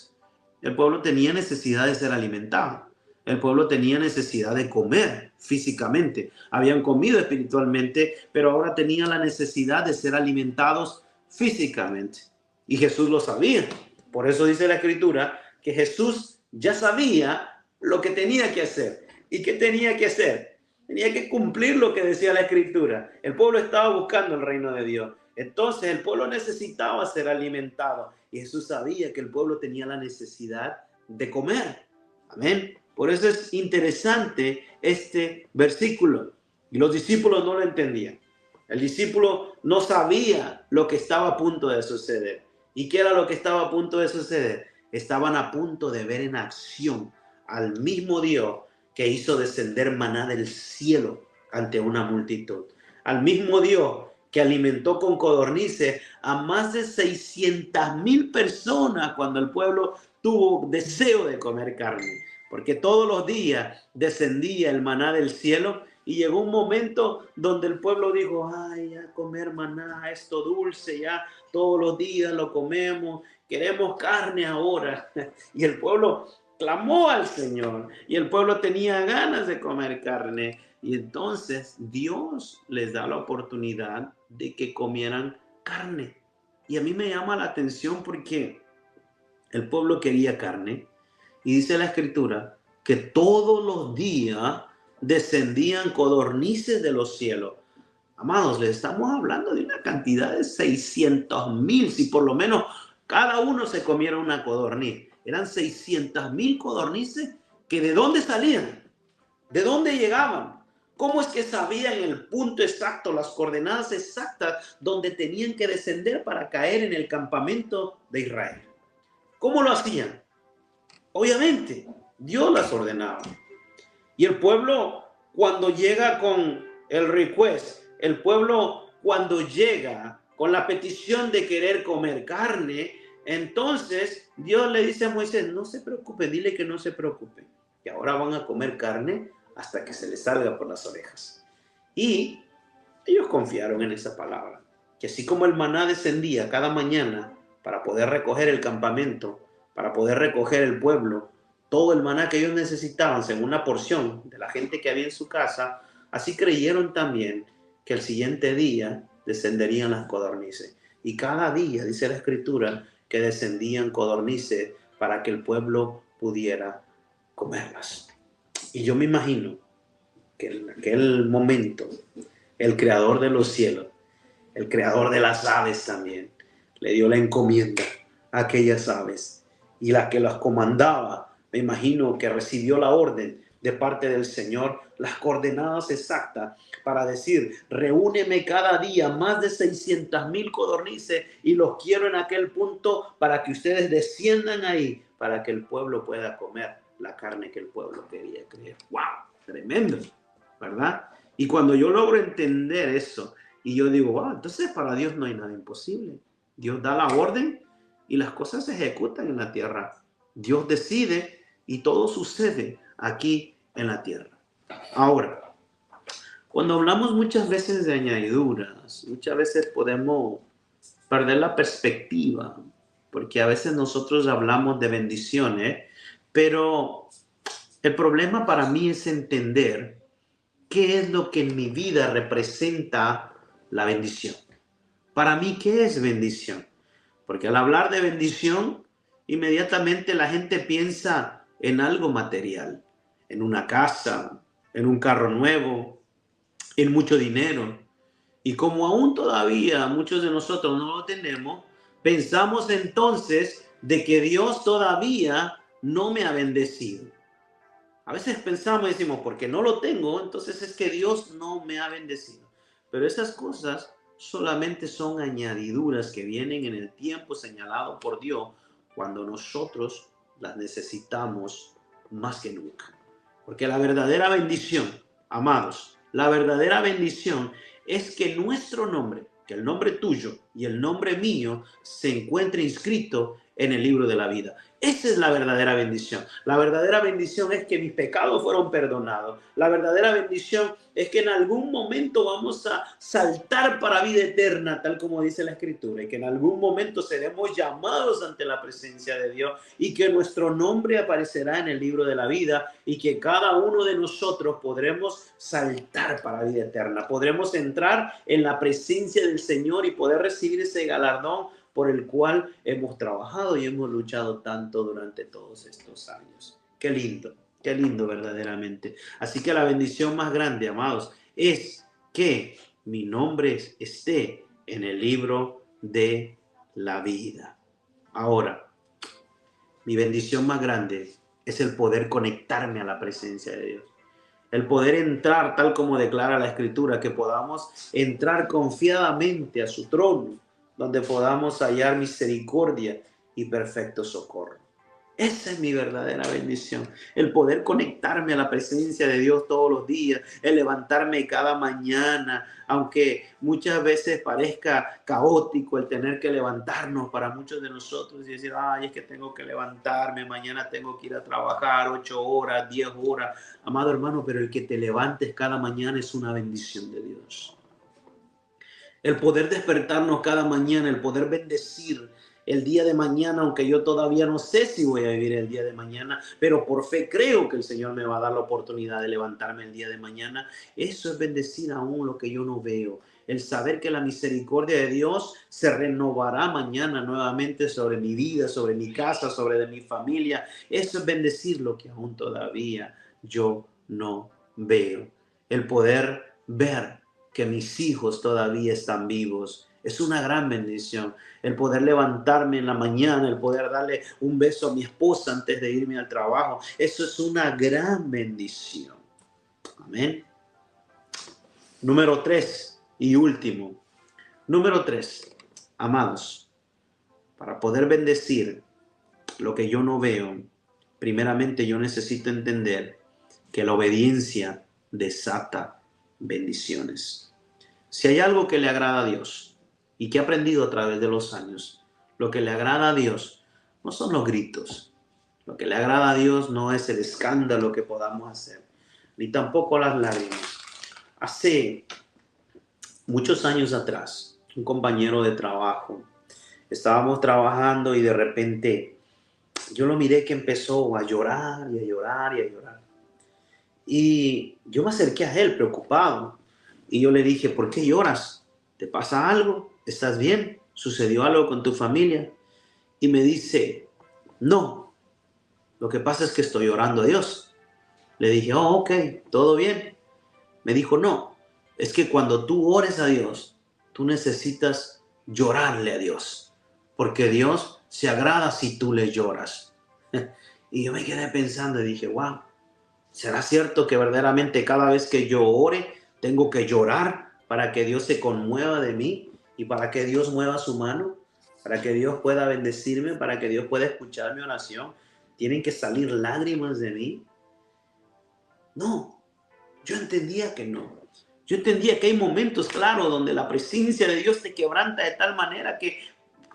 El pueblo tenía necesidad de ser alimentado. El pueblo tenía necesidad de comer físicamente. Habían comido espiritualmente, pero ahora tenían la necesidad de ser alimentados físicamente. Y Jesús lo sabía. Por eso dice la Escritura que Jesús ya sabía lo que tenía que hacer. ¿Y qué tenía que hacer? Tenía que cumplir lo que decía la Escritura. El pueblo estaba buscando el reino de Dios. Entonces el pueblo necesitaba ser alimentado. Y Jesús sabía que el pueblo tenía la necesidad de comer. Amén. Por eso es interesante este versículo. Y los discípulos no lo entendían. El discípulo no sabía lo que estaba a punto de suceder. ¿Y qué era lo que estaba a punto de suceder? Estaban a punto de ver en acción al mismo Dios que hizo descender maná del cielo ante una multitud. Al mismo Dios que alimentó con codornices a más de 600,000 personas cuando el pueblo tuvo deseo de comer carne. Porque todos los días descendía el maná del cielo y llegó un momento donde el pueblo dijo: ay, ya comer maná, esto dulce, ya todos los días lo comemos, queremos carne ahora. Y el pueblo clamó al Señor y el pueblo tenía ganas de comer carne. Y entonces Dios les da la oportunidad de que comieran carne. Y a mí me llama la atención porque el pueblo quería carne. Y dice la Escritura que todos los días descendían codornices de los cielos. Amados, les estamos hablando de una cantidad de 600,000. Si por lo menos cada uno se comiera una codorniz, eran 600,000 codornices que ¿de dónde salían? ¿De dónde llegaban? ¿Cómo es que sabían el punto exacto, las coordenadas exactas donde tenían que descender para caer en el campamento de Israel? ¿Cómo lo hacían? Obviamente, Dios las ordenaba. Y el pueblo, cuando llega con el request, el pueblo cuando llega con la petición de querer comer carne, entonces Dios le dice a Moisés: no se preocupe, dile que no se preocupe, que ahora van a comer carne hasta que se les salga por las orejas. Y ellos confiaron en esa palabra, que así como el maná descendía cada mañana para poder recoger el campamento, para poder recoger el pueblo, todo el maná que ellos necesitaban según una porción de la gente que había en su casa, así creyeron también que el siguiente día descenderían las codornices. Y cada día, dice la Escritura, que descendían codornices para que el pueblo pudiera comerlas. Y yo me imagino que en aquel momento el creador de los cielos, el creador de las aves también, le dio la encomienda a aquellas aves y la que las comandaba, me imagino que recibió la orden de parte del Señor, las coordenadas exactas para decir, reúneme cada día más de 600,000 codornices y los quiero en aquel punto para que ustedes desciendan ahí, para que el pueblo pueda comer la carne que el pueblo quería creer. ¡Wow! Tremendo, ¿verdad? Y cuando yo logro entender eso, y yo digo, wow, entonces para Dios no hay nada imposible. Dios da la orden y las cosas se ejecutan en la tierra. Dios decide y todo sucede aquí en la tierra. Ahora, cuando hablamos muchas veces de añadiduras, muchas veces podemos perder la perspectiva, porque a veces nosotros hablamos de bendiciones, pero el problema para mí es entender qué es lo que en mi vida representa la bendición. Para mí, ¿qué es bendición? Porque al hablar de bendición, inmediatamente la gente piensa en algo material, en una casa, en un carro nuevo, en mucho dinero. Y como aún todavía muchos de nosotros no lo tenemos, pensamos entonces de que Dios todavía no me ha bendecido. A veces pensamos y decimos, porque no lo tengo, entonces es que Dios no me ha bendecido. Pero esas cosas solamente son añadiduras que vienen en el tiempo señalado por Dios cuando nosotros las necesitamos más que nunca. Porque la verdadera bendición, amados, la verdadera bendición es que nuestro nombre, que el nombre tuyo y el nombre mío se encuentre inscrito en el libro de la vida. Esa es la verdadera bendición. La verdadera bendición es que mis pecados fueron perdonados. La verdadera bendición es que en algún momento vamos a saltar para vida eterna, tal como dice la Escritura, y que en algún momento seremos llamados ante la presencia de Dios y que nuestro nombre aparecerá en el libro de la vida y que cada uno de nosotros podremos saltar para vida eterna. Podremos entrar en la presencia del Señor y poder recibir ese galardón por el cual hemos trabajado y hemos luchado tanto durante todos estos años. Qué lindo verdaderamente. Así que la bendición más grande, amados, es que mi nombre esté en el libro de la vida. Ahora, mi bendición más grande es el poder conectarme a la presencia de Dios. El poder entrar, tal como declara la Escritura, que podamos entrar confiadamente a su trono, donde podamos hallar misericordia y perfecto socorro. Esa es mi verdadera bendición, el poder conectarme a la presencia de Dios todos los días, el levantarme cada mañana, aunque muchas veces parezca caótico el tener que levantarnos para muchos de nosotros y decir, ay, es que tengo que levantarme, mañana tengo que ir a trabajar 8 horas, 10 horas. Amado hermano, pero el que te levantes cada mañana es una bendición de Dios. El poder despertarnos cada mañana, el poder bendecir el día de mañana, aunque yo todavía no sé si voy a vivir el día de mañana, pero por fe creo que el Señor me va a dar la oportunidad de levantarme el día de mañana. Eso es bendecir aún lo que yo no veo. El saber que la misericordia de Dios se renovará mañana nuevamente sobre mi vida, sobre mi casa, sobre de mi familia. Eso es bendecir lo que aún todavía yo no veo. El poder ver que mis hijos todavía están vivos. Es una gran bendición. El poder levantarme en la mañana, el poder darle un beso a mi esposa antes de irme al trabajo. Eso es una gran bendición. Amén. Número 3 y último. Número 3. Amados, para poder bendecir lo que yo no veo, primeramente yo necesito entender que la obediencia desata bendiciones. Si hay algo que le agrada a Dios y que he aprendido a través de los años, lo que le agrada a Dios no son los gritos. Lo que le agrada a Dios no es el escándalo que podamos hacer, ni tampoco las lágrimas. Hace muchos años atrás, un compañero de trabajo, estábamos trabajando y de repente yo lo miré que empezó a llorar y a llorar y a llorar. Y yo me acerqué a él preocupado. Y yo le dije, ¿por qué lloras? ¿Te pasa algo? ¿Estás bien? ¿Sucedió algo con tu familia? Y me dice, no, lo que pasa es que estoy orando a Dios. Le dije, oh, ok, ¿todo bien? Me dijo, no, es que cuando tú ores a Dios, tú necesitas llorarle a Dios, porque Dios se agrada si tú le lloras. Y yo me quedé pensando y dije, wow, ¿será cierto que verdaderamente cada vez que yo ore tengo que llorar para que Dios se conmueva de mí y para que Dios mueva su mano, para que Dios pueda bendecirme, para que Dios pueda escuchar mi oración? ¿Tienen que salir lágrimas de mí? No, yo entendía que no. Yo entendía que hay momentos, claro, donde la presencia de Dios te quebranta de tal manera que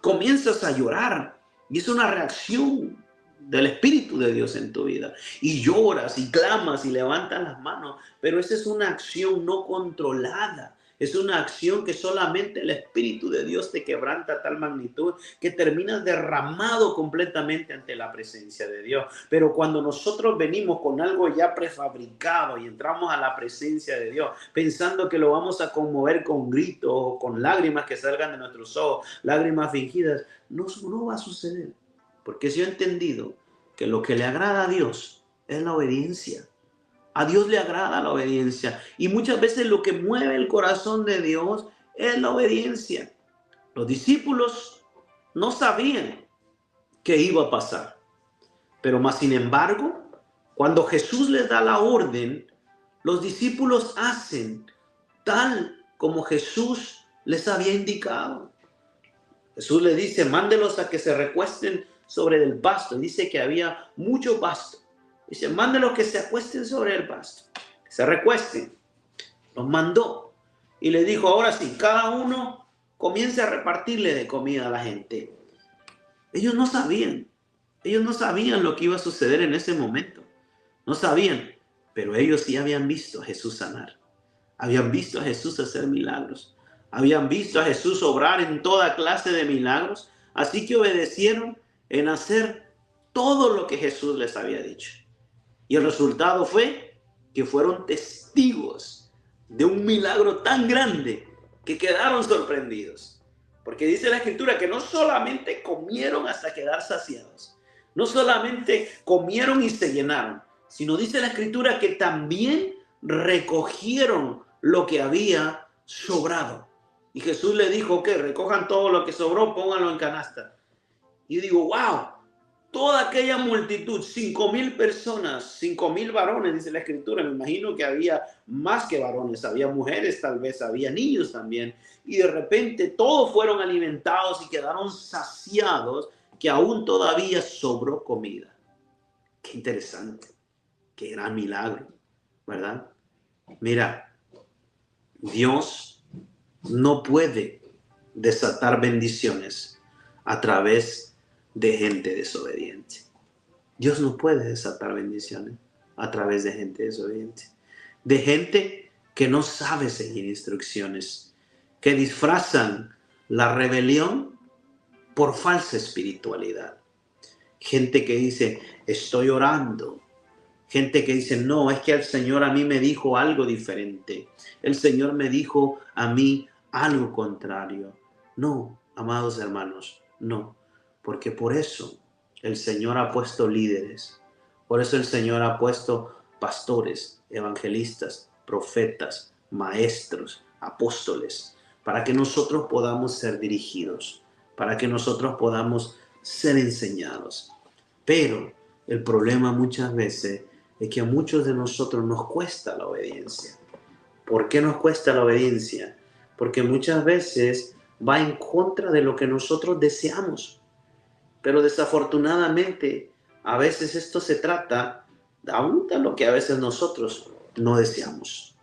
comienzas a llorar y es una reacción del Espíritu de Dios en tu vida. Y lloras y clamas y levantas las manos, pero esa es una acción no controlada. Es una acción que solamente el Espíritu de Dios te quebranta a tal magnitud que terminas derramado completamente ante la presencia de Dios. Pero cuando nosotros venimos con algo ya prefabricado y entramos a la presencia de Dios pensando que lo vamos a conmover con gritos o con lágrimas que salgan de nuestros ojos, lágrimas fingidas, no va a suceder. Porque si yo he entendido que lo que le agrada a Dios es la obediencia. A Dios le agrada la obediencia. Y muchas veces lo que mueve el corazón de Dios es la obediencia. Los discípulos no sabían qué iba a pasar. Pero más sin embargo, cuando Jesús les da la orden, los discípulos hacen tal como Jesús les había indicado. Jesús les dice, mándelos a que se recuesten sobre el pasto. Dice que había mucho pasto. Dice, mándelos que se acuesten sobre el pasto, que se recuesten. Los mandó y le dijo, ahora sí, cada uno comience a repartirle de comida a la gente. Ellos no sabían lo que iba a suceder en ese momento. No sabían, pero ellos sí habían visto a Jesús sanar. Habían visto a Jesús hacer milagros. Habían visto a Jesús obrar en toda clase de milagros. Así que obedecieron en hacer todo lo que Jesús les había dicho. Y el resultado fue que fueron testigos de un milagro tan grande que quedaron sorprendidos. Porque dice la Escritura que no solamente comieron hasta quedar saciados, no solamente comieron y se llenaron, sino dice la Escritura que también recogieron lo que había sobrado. Y Jesús le dijo que recojan todo lo que sobró, pónganlo en canasta. Y yo digo, wow. Toda aquella multitud, 5,000 personas, 5,000 varones, dice la Escritura. Me imagino que había más que varones, había mujeres, tal vez había niños también. Y de repente todos fueron alimentados y quedaron saciados, que aún todavía sobró comida. Qué interesante, qué gran milagro, ¿verdad? Mira, Dios no puede desatar bendiciones a través de gente desobediente. Dios no puede desatar bendiciones a través de gente desobediente. De gente que no sabe seguir instrucciones, que disfrazan la rebelión por falsa espiritualidad. Gente que dice, estoy orando. Gente que dice, no, es que el Señor a mí me dijo algo diferente. El Señor me dijo a mí algo contrario. No, amados hermanos, no. Porque por eso el Señor ha puesto líderes. Por eso el Señor ha puesto pastores, evangelistas, profetas, maestros, apóstoles, para que nosotros podamos ser dirigidos, para que nosotros podamos ser enseñados. Pero el problema muchas veces es que a muchos de nosotros nos cuesta la obediencia. ¿Por qué nos cuesta la obediencia? Porque muchas veces va en contra de lo que nosotros deseamos. Pero desafortunadamente, a veces esto se trata aún de lo que a veces nosotros no deseamos.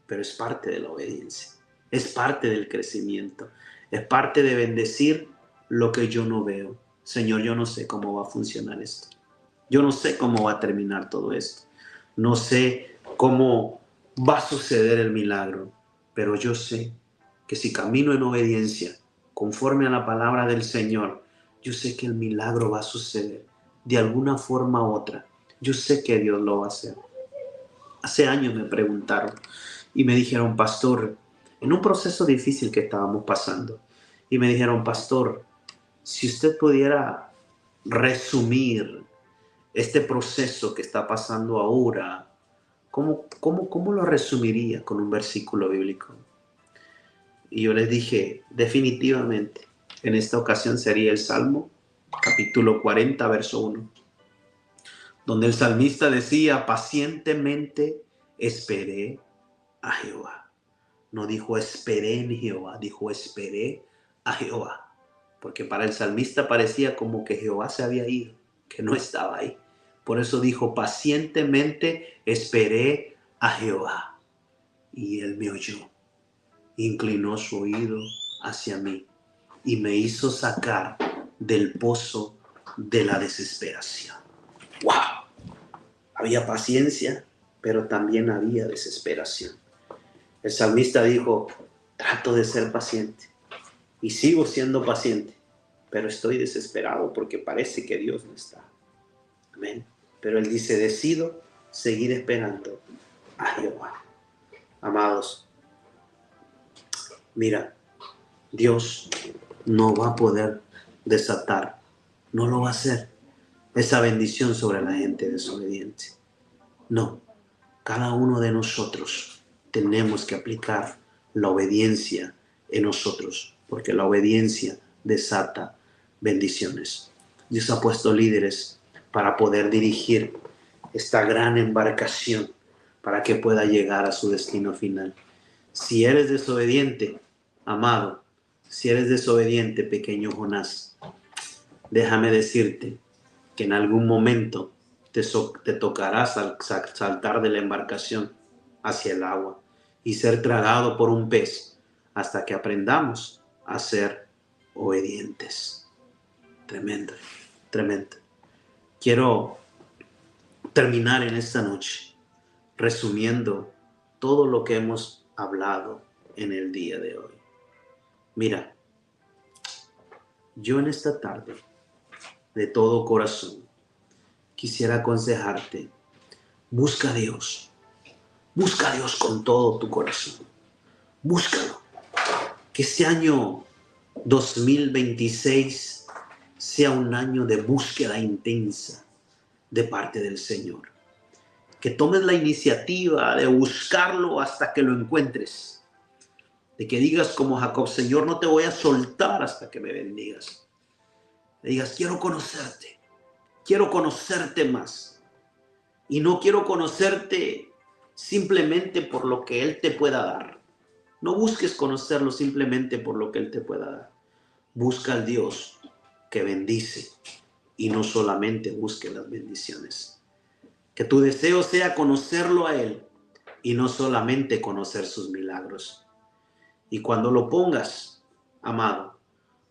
Pero es parte de la obediencia, es parte del crecimiento, es parte de bendecir lo que yo no veo. Señor, yo no sé cómo va a funcionar esto. Yo no sé cómo va a terminar todo esto. No sé cómo va a suceder el milagro. Pero yo sé que si camino en obediencia, conforme a la palabra del Señor, yo sé que el milagro va a suceder de alguna forma u otra. Yo sé que Dios lo va a hacer. Hace años me preguntaron y me dijeron, pastor, en un proceso difícil que estábamos pasando, y me dijeron, pastor, si usted pudiera resumir este proceso que está pasando ahora, ¿cómo lo resumiría con un versículo bíblico? Y yo les dije, definitivamente, en esta ocasión sería el Salmo capítulo 40, verso 1, donde el salmista decía, pacientemente esperé a Jehová. No dijo esperé en Jehová, dijo esperé a Jehová. Porque para el salmista parecía como que Jehová se había ido, que no estaba ahí. Por eso dijo, pacientemente esperé a Jehová. Y él me oyó, inclinó su oído hacia mí y me hizo sacar del pozo de la desesperación. ¡Wow! Había paciencia, pero también había desesperación. El salmista dijo, trato de ser paciente y sigo siendo paciente, pero estoy desesperado porque parece que Dios no está. Amén. Pero él dice, decido seguir esperando a Jehová. Amados, mira, Dios no va a poder desatar, no lo va a hacer, esa bendición sobre la gente desobediente. No, cada uno de nosotros tenemos que aplicar la obediencia en nosotros, porque la obediencia desata bendiciones. Dios ha puesto líderes para poder dirigir esta gran embarcación para que pueda llegar a su destino final. Si eres desobediente, amado, si eres desobediente, pequeño Jonás, déjame decirte que en algún momento te tocará saltar de la embarcación hacia el agua y ser tragado por un pez hasta que aprendamos a ser obedientes. Tremendo, tremendo. Quiero terminar en esta noche resumiendo todo lo que hemos hablado en el día de hoy. Mira, yo en esta tarde, de todo corazón, quisiera aconsejarte, busca a Dios con todo tu corazón, búscalo, que este año 2026 sea un año de búsqueda intensa de parte del Señor, que tomes la iniciativa de buscarlo hasta que lo encuentres, de que digas como Jacob, Señor, no te voy a soltar hasta que me bendigas. Le digas, quiero conocerte más. Y no quiero conocerte simplemente por lo que Él te pueda dar. No busques conocerlo simplemente por lo que Él te pueda dar. Busca al Dios que bendice y no solamente busque las bendiciones. Que tu deseo sea conocerlo a Él y no solamente conocer sus milagros. Y cuando lo pongas, amado,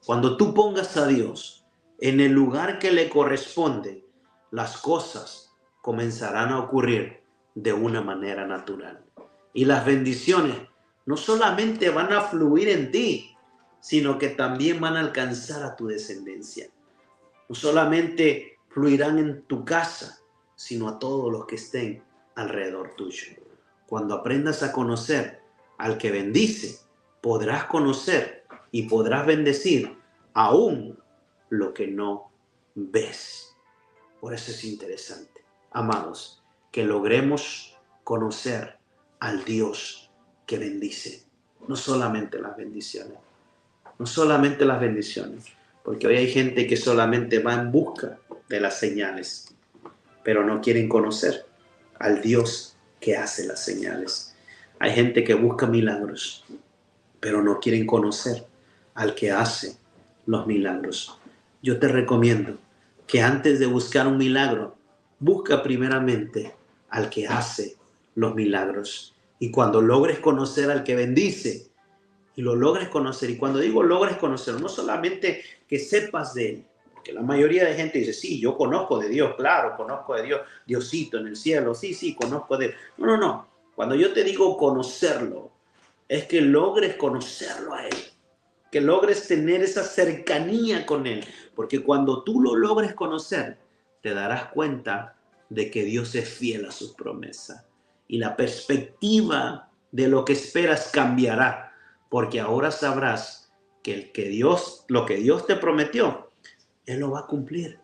cuando tú pongas a Dios en el lugar que le corresponde, las cosas comenzarán a ocurrir de una manera natural. Y las bendiciones no solamente van a fluir en ti, sino que también van a alcanzar a tu descendencia. No solamente fluirán en tu casa, sino a todos los que estén alrededor tuyo. Cuando aprendas a conocer al que bendice, podrás conocer y podrás bendecir aún lo que no ves. Por eso es interesante, amados, que logremos conocer al Dios que bendice. No solamente las bendiciones, porque hoy hay gente que solamente va en busca de las señales, pero no quieren conocer al Dios que hace las señales. Hay gente que busca milagros, pero no quieren conocer al que hace los milagros. Yo te recomiendo que antes de buscar un milagro, busca primeramente al que hace los milagros. Y cuando logres conocer al que bendice, y lo logres conocer, y cuando digo logres conocer, no solamente que sepas de Él, porque la mayoría de gente dice, sí, yo conozco de Dios, claro, conozco de Dios, Diosito en el cielo, sí, conozco de Él. No. Cuando yo te digo conocerlo, es que logres conocerlo a Él, que logres tener esa cercanía con Él, porque cuando tú lo logres conocer, te darás cuenta de que Dios es fiel a sus promesas y la perspectiva de lo que esperas cambiará, porque ahora sabrás que lo que Dios te prometió, Él lo va a cumplir,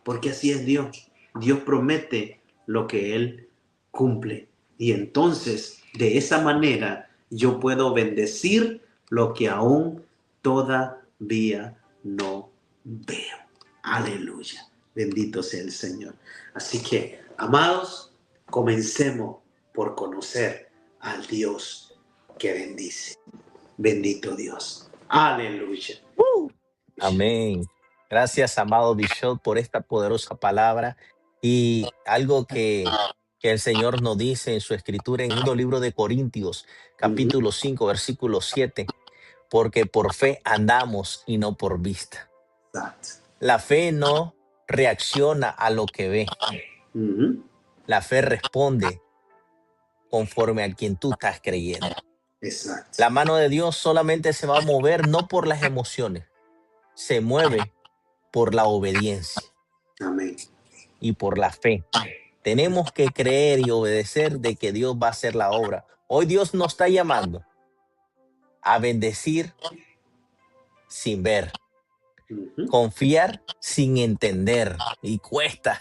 porque así es Dios. Dios promete lo que Él cumple, y entonces de esa manera yo puedo bendecir lo que aún todavía no veo. Aleluya. Bendito sea el Señor. Así que, amados, comencemos por conocer al Dios que bendice. Bendito Dios. Aleluya. Amén. Gracias, amado Bishop, por esta poderosa palabra y algo que el Señor nos dice en su escritura en el libro de Corintios, capítulo 5, versículo 7, porque por fe andamos y no por vista. Exacto. La fe no reacciona a lo que ve. Ujú. La fe responde conforme a quien tú estás creyendo. Exacto. La mano de Dios solamente se va a mover no por las emociones, se mueve por la obediencia Amén. y por la fe. Tenemos que creer y obedecer de que Dios va a hacer la obra. Hoy Dios nos está llamando a bendecir sin ver, Ujú. confiar sin entender y cuesta,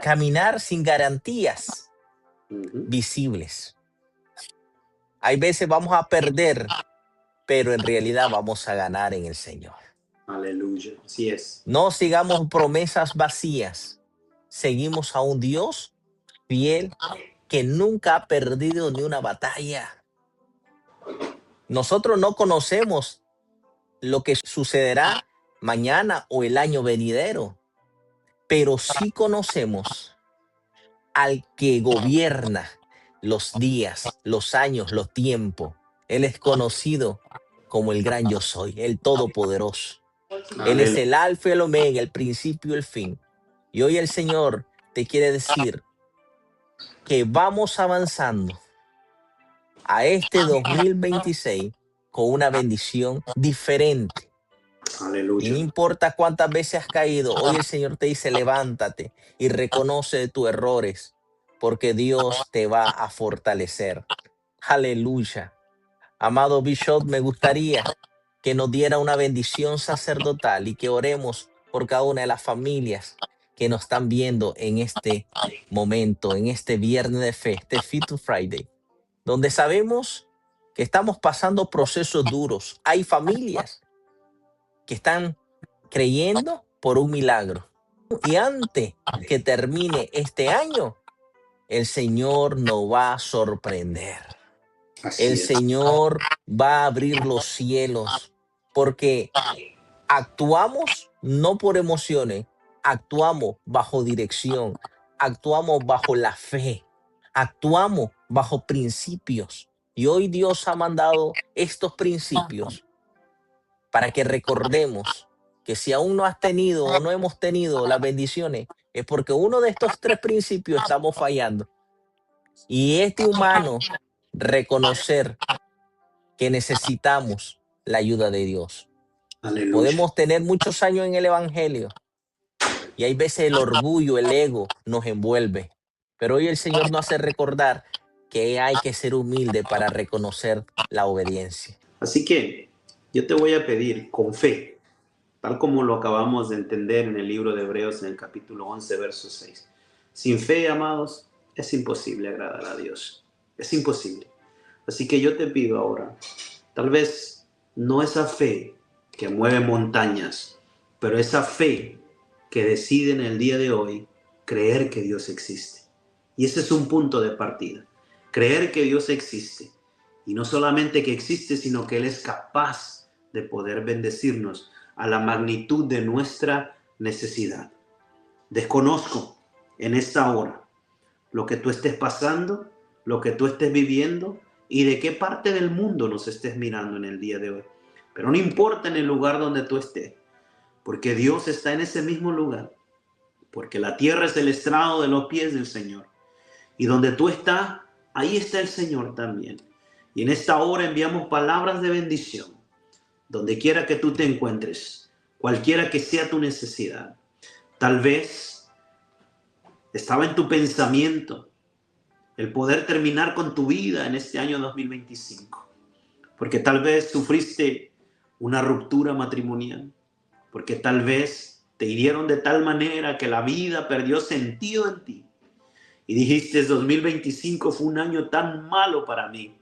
caminar sin garantías Ujú. visibles. Hay veces vamos a perder, pero en realidad vamos a ganar en el Señor. Aleluya. Así es. No sigamos promesas vacías. Seguimos a un Dios fiel que nunca ha perdido ni una batalla. Nosotros no conocemos lo que sucederá mañana o el año venidero, pero sí conocemos al que gobierna los días, los años, los tiempos. Él es conocido como el gran yo soy, el todopoderoso. Él es el alfa y el omega, el principio y el fin. Y hoy el Señor te quiere decir que vamos avanzando a este 2026 con una bendición diferente. Y Aleluya. no importa cuántas veces has caído, hoy el Señor te dice, levántate y reconoce tus errores, porque Dios te va a fortalecer. Aleluya. Amado Bishop, me gustaría que nos diera una bendición sacerdotal y que oremos por cada una de las familias que nos están viendo en este momento, en este viernes de fe, este Fit to Friday, donde sabemos que estamos pasando procesos duros. Hay familias que están creyendo por un milagro. Y antes que termine este año, el Señor nos va a sorprender. Así El es. Señor va a abrir los cielos porque actuamos no por emociones, actuamos bajo dirección, actuamos bajo la fe, actuamos bajo principios. Y hoy Dios ha mandado estos principios para que recordemos que si aún no has tenido o no hemos tenido las bendiciones, es porque uno de estos tres principios estamos fallando. Y este humano, reconocer que necesitamos la ayuda de Dios. Aleluya. Podemos tener muchos años en el Evangelio y hay veces el orgullo, el ego nos envuelve. Pero hoy el Señor nos hace recordar que hay que ser humilde para reconocer la obediencia. Así que yo te voy a pedir con fe, tal como lo acabamos de entender en el libro de Hebreos en el capítulo 11, verso 6. Sin fe, amados, es imposible agradar a Dios. Es imposible. Así que yo te pido ahora, tal vez no esa fe que mueve montañas, pero esa fe que decide en el día de hoy creer que Dios existe. Y ese es un punto de partida. Creer que Dios existe. Y no solamente que existe, sino que Él es capaz de poder bendecirnos a la magnitud de nuestra necesidad. Desconozco en esta hora lo que tú estés pasando, lo que tú estés viviendo y de qué parte del mundo nos estés mirando en el día de hoy. Pero no importa en el lugar donde tú estés, porque Dios está en ese mismo lugar, porque la tierra es el estrado de los pies del Señor. Y donde tú estás, ahí está el Señor también. Y en esta hora enviamos palabras de bendición, donde quiera que tú te encuentres, cualquiera que sea tu necesidad. Tal vez estaba en tu pensamiento el poder terminar con tu vida en este año 2025, porque tal vez sufriste una ruptura matrimonial, porque tal vez te hirieron de tal manera que la vida perdió sentido en ti y dijiste 2025 fue un año tan malo para mí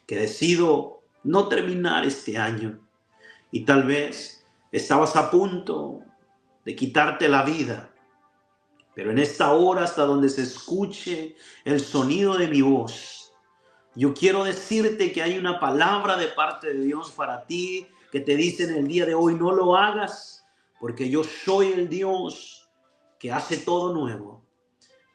que decido no terminar este año. Y tal vez estabas a punto de quitarte la vida. Pero en esta hora, hasta donde se escuche el sonido de mi voz, yo quiero decirte que hay una palabra de parte de Dios para ti que te dice en el día de hoy: no lo hagas, porque yo soy el Dios que hace todo nuevo.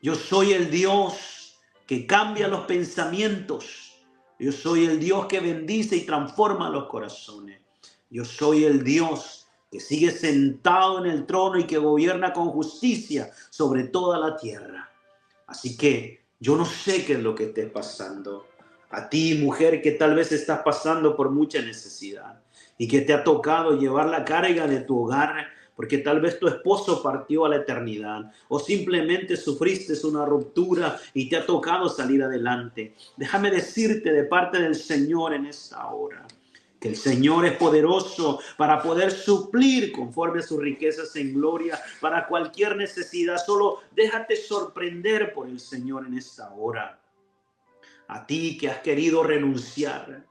Yo soy el Dios que cambia los pensamientos. Yo soy el Dios que bendice y transforma los corazones. Yo soy el Dios que sigue sentado en el trono y que gobierna con justicia sobre toda la tierra. Así que yo no sé qué es lo que esté pasando. A ti, mujer, que tal vez estás pasando por mucha necesidad y que te ha tocado llevar la carga de tu hogar, porque tal vez tu esposo partió a la eternidad o simplemente sufriste una ruptura y te ha tocado salir adelante. Déjame decirte de parte del Señor en esta hora que el Señor es poderoso para poder suplir conforme a sus riquezas en gloria para cualquier necesidad. Solo déjate sorprender por el Señor en esta hora. A ti que has querido renunciar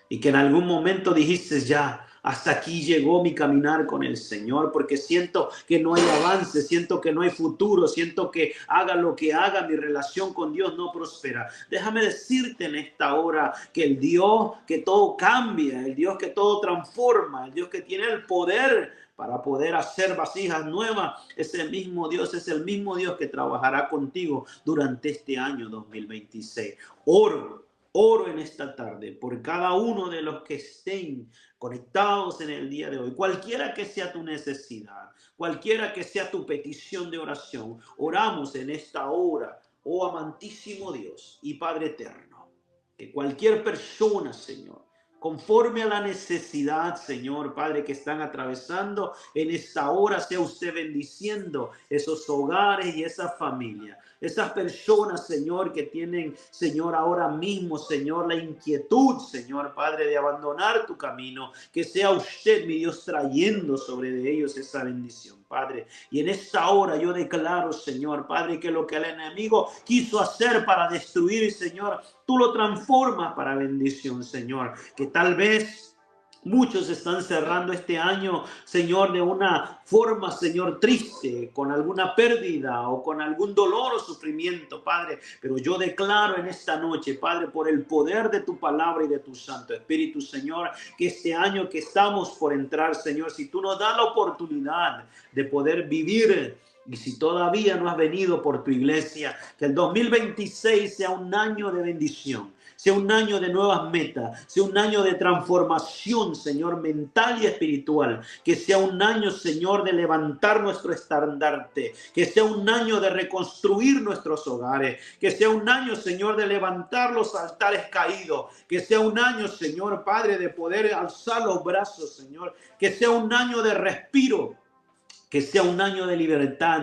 y que en algún momento dijiste: ya, hasta aquí llegó mi caminar con el Señor, porque siento que no hay avance, siento que no hay futuro, siento que haga lo que haga, mi relación con Dios no prospera. Déjame decirte en esta hora que el Dios que todo cambia, el Dios que todo transforma, el Dios que tiene el poder para poder hacer vasijas nuevas, es el mismo Dios que trabajará contigo durante este año 2026. Oro en esta tarde por cada uno de los que estén conectados en el día de hoy, cualquiera que sea tu necesidad, cualquiera que sea tu petición de oración. Oramos en esta hora, oh amantísimo Dios y Padre eterno, que cualquier persona, Señor, conforme a la necesidad, Señor, Padre, que están atravesando en esta hora, sea usted bendiciendo esos hogares y esa familia. Esas personas, Señor, que tienen, Señor, ahora mismo, Señor, la inquietud, Señor, Padre, de abandonar tu camino, que sea usted, mi Dios, trayendo sobre de ellos esa bendición, Padre. Y en esta hora yo declaro, Señor, Padre, que lo que el enemigo quiso hacer para destruir, Señor, tú lo transformas para bendición, Señor. Que tal vez muchos están cerrando este año, Señor, de una forma, Señor, triste, con alguna pérdida o con algún dolor o sufrimiento, Padre. Pero yo declaro en esta noche, Padre, por el poder de tu palabra y de tu Santo Espíritu, Señor, que este año que estamos por entrar, Señor, si tú nos das la oportunidad de poder vivir, y si todavía no has venido por tu iglesia, que el 2026 sea un año de bendición, sea un año de nuevas metas, sea un año de transformación, Señor, mental y espiritual. Que sea un año, Señor, de levantar nuestro estandarte. Que sea un año de reconstruir nuestros hogares. Que sea un año, Señor, de levantar los altares caídos. Que sea un año, Señor, Padre, de poder alzar los brazos, Señor. Que sea un año de respiro. Que sea un año de libertad,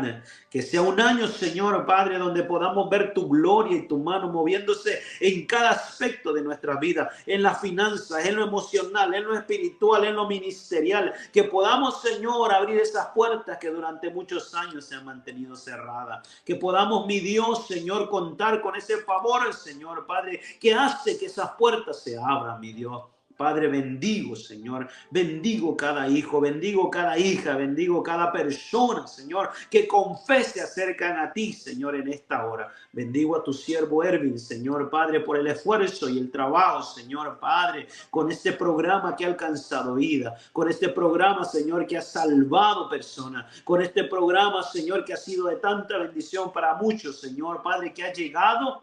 que sea un año, Señor Padre, donde podamos ver tu gloria y tu mano moviéndose en cada aspecto de nuestra vida, en las finanzas, en lo emocional, en lo espiritual, en lo ministerial. Que podamos, Señor, abrir esas puertas que durante muchos años se han mantenido cerradas. Que podamos, mi Dios, Señor, contar con ese favor, Señor Padre, que hace que esas puertas se abran, mi Dios. Padre, bendigo, Señor, bendigo cada hijo, bendigo cada hija, bendigo cada persona, Señor, que con fe se acercan a ti, Señor, en esta hora. Bendigo a tu siervo Ervin, Señor, Padre, por el esfuerzo y el trabajo, Señor, Padre, con este programa que ha alcanzado vida, con este programa, Señor, que ha salvado personas, con este programa, Señor, que ha sido de tanta bendición para muchos, Señor, Padre, que ha llegado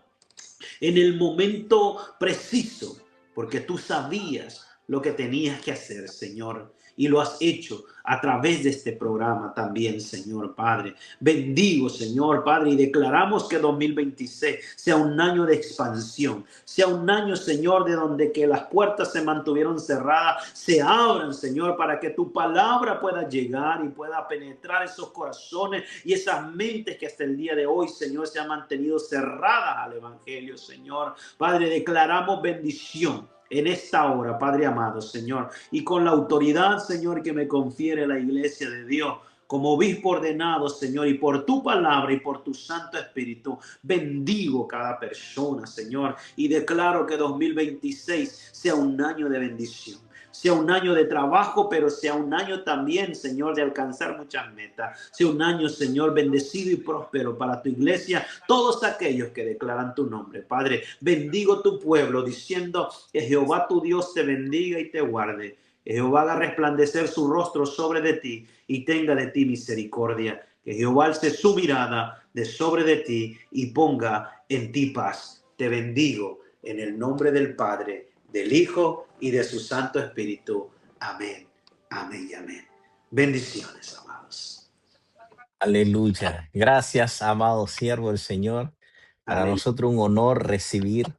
en el momento preciso, porque tú sabías lo que tenías que hacer, Señor, y lo has hecho a través de este programa también, Señor Padre. Bendigo, Señor Padre, y declaramos que 2026 sea un año de expansión, sea un año, Señor, de donde que las puertas se mantuvieron cerradas, se abran, Señor, para que tu palabra pueda llegar y pueda penetrar esos corazones y esas mentes que hasta el día de hoy, Señor, se han mantenido cerradas al Evangelio, Señor. Padre, declaramos bendición en esta hora, Padre amado, Señor, y con la autoridad, Señor, que me confiere la iglesia de Dios, como obispo ordenado, Señor, y por tu palabra y por tu Santo Espíritu, bendigo cada persona, Señor, y declaro que 2026 sea un año de bendición, sea un año de trabajo, pero sea un año también, Señor, de alcanzar muchas metas. Sea un año, Señor, bendecido y próspero para tu iglesia, todos aquellos que declaran tu nombre. Padre, bendigo tu pueblo diciendo que Jehová tu Dios te bendiga y te guarde. Que Jehová haga resplandecer su rostro sobre de ti y tenga de ti misericordia. Que Jehová alce su mirada de sobre de ti y ponga en ti paz. Te bendigo en el nombre del Padre, del Hijo y de su Santo Espíritu. Amén, amén y amén. Bendiciones, amados. Aleluya. Gracias, amado siervo del Señor. Para Aleluya. nosotros un honor recibir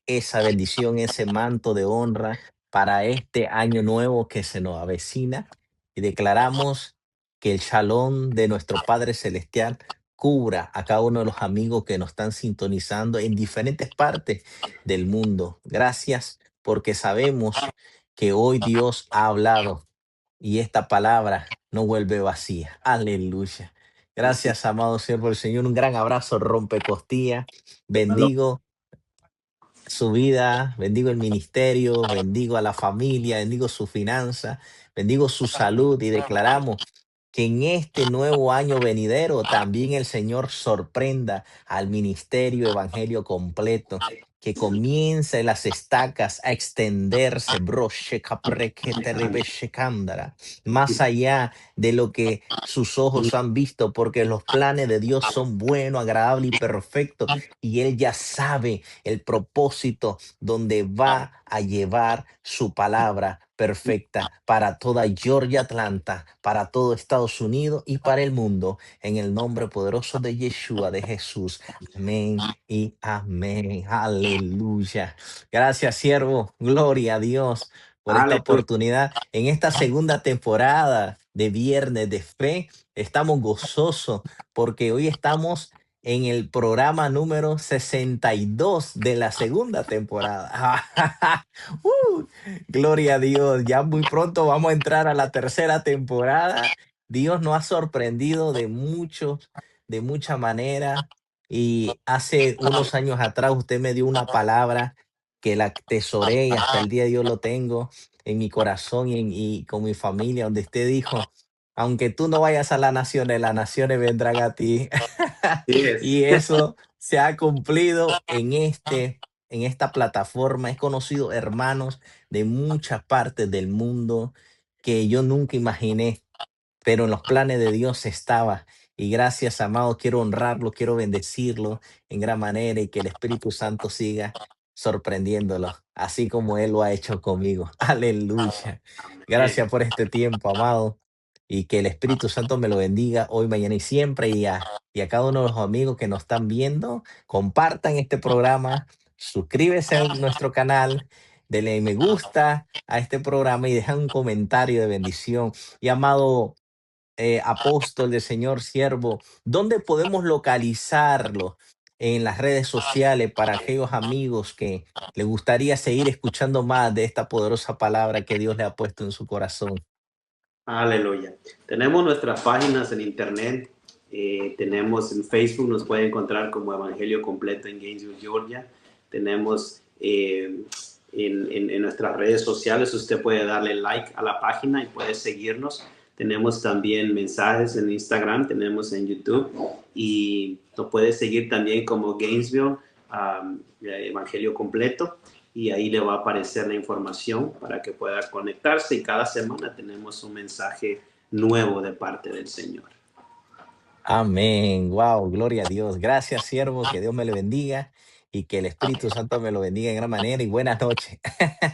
esa bendición, ese manto de honra para este año nuevo que se nos avecina. Y declaramos que el shalom de nuestro Padre Celestial cubra a cada uno de los amigos que nos están sintonizando en diferentes partes del mundo. Gracias porque sabemos que hoy Dios ha hablado y esta palabra no vuelve vacía. Aleluya. Así, Gracias, amado siervo del Señor. Un gran abrazo, rompe costilla. shalom. Bendigo su vida, bendigo el ministerio, bendigo a la familia, bendigo su finanza, bendigo su salud y declaramos que en este nuevo año venidero también el Señor sorprenda al ministerio evangelio completo, que comience las estacas a extenderse, más allá de lo que sus ojos han visto, porque los planes de Dios son buenos, agradables y perfectos, y Él ya sabe el propósito donde va a llevar su palabra perfecta para toda Georgia, Atlanta, para todo Estados Unidos y para el mundo, en el nombre poderoso de Yeshua, de Jesús. Amén y amén. Aleluya. Gracias, siervo. Gloria a Dios por esta Aleluya. oportunidad. En esta segunda temporada de Viernes de Fe, estamos gozosos porque hoy estamos en el programa número 62 de la segunda temporada. Gloria a Dios, ya muy pronto vamos a entrar a la tercera temporada. Dios nos ha sorprendido de muchos, de mucha manera. Y hace unos años atrás usted me dio una palabra que la atesoré y hasta el día de hoy lo tengo en mi corazón y con mi familia, donde usted dijo, aunque tú no vayas a las naciones vendrán a ti. Así es. Y eso se ha cumplido en esta plataforma. He conocido hermanos de muchas partes del mundo que yo nunca imaginé, pero en los planes de Dios estaba. Y gracias, amado, quiero honrarlo, quiero bendecirlo en gran manera y que el Espíritu Santo siga sorprendiéndolo, así como Él lo ha hecho conmigo. Aleluya. Amén. Gracias por este tiempo, amado, y que el Espíritu Santo me lo bendiga hoy, mañana y siempre. Y a cada uno de los amigos que nos están viendo, compartan este programa, suscríbese a nuestro canal, denle me gusta a este programa y dejan un comentario de bendición. Y amado apóstol del Señor, siervo, ¿dónde podemos localizarlo en las redes sociales para aquellos amigos que le gustaría seguir escuchando más de esta poderosa palabra que Dios le ha puesto en su corazón? Aleluya. Tenemos nuestras páginas en internet. Tenemos en Facebook, nos puede encontrar como Evangelio Completo en Gainesville, Georgia. Tenemos en nuestras redes sociales, usted puede darle like a la página y puede seguirnos. Tenemos también mensajes en Instagram, tenemos en YouTube y nos puede seguir también como Gainesville Evangelio Completo y ahí le va a aparecer la información para que pueda conectarse y cada semana tenemos un mensaje nuevo de parte del Señor. Amén. Wow, gloria a Dios. Gracias, siervo. Que Dios me le bendiga y que el Espíritu Santo me lo bendiga en gran manera. Y buenas noches.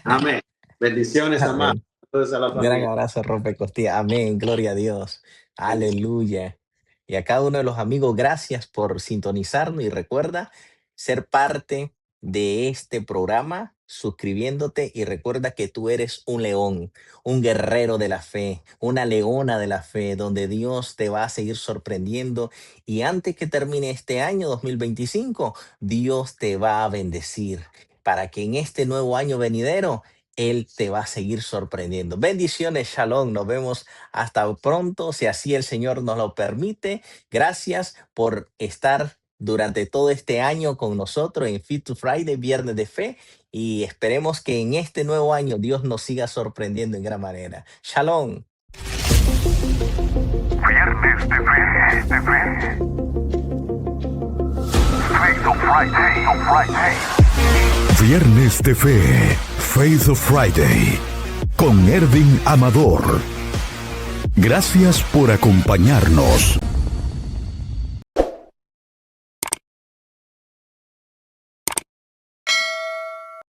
Amén. Bendiciones, amados. Amén. Todos a la Un gran familia. abrazo, rompe costilla. Amén. Gloria a Dios. Bendiciones. Aleluya. Y a cada uno de los amigos, gracias por sintonizarnos y recuerda ser parte de este programa suscribiéndote y recuerda que tú eres un león, un guerrero de la fe, una leona de la fe, donde Dios te va a seguir sorprendiendo y antes que termine este año 2025, Dios te va a bendecir para que en este nuevo año venidero él te va a seguir sorprendiendo. Bendiciones, shalom. Nos vemos hasta pronto, si así el Señor nos lo permite. Gracias por estar durante todo este año con nosotros en Fit to Friday, Viernes de Fe, y esperemos que en este nuevo año Dios nos siga sorprendiendo en gran manera. Shalom. Viernes de fe. Faith of Friday. Viernes de Fe, Faith of Friday, con Ervin Amador. Gracias por acompañarnos.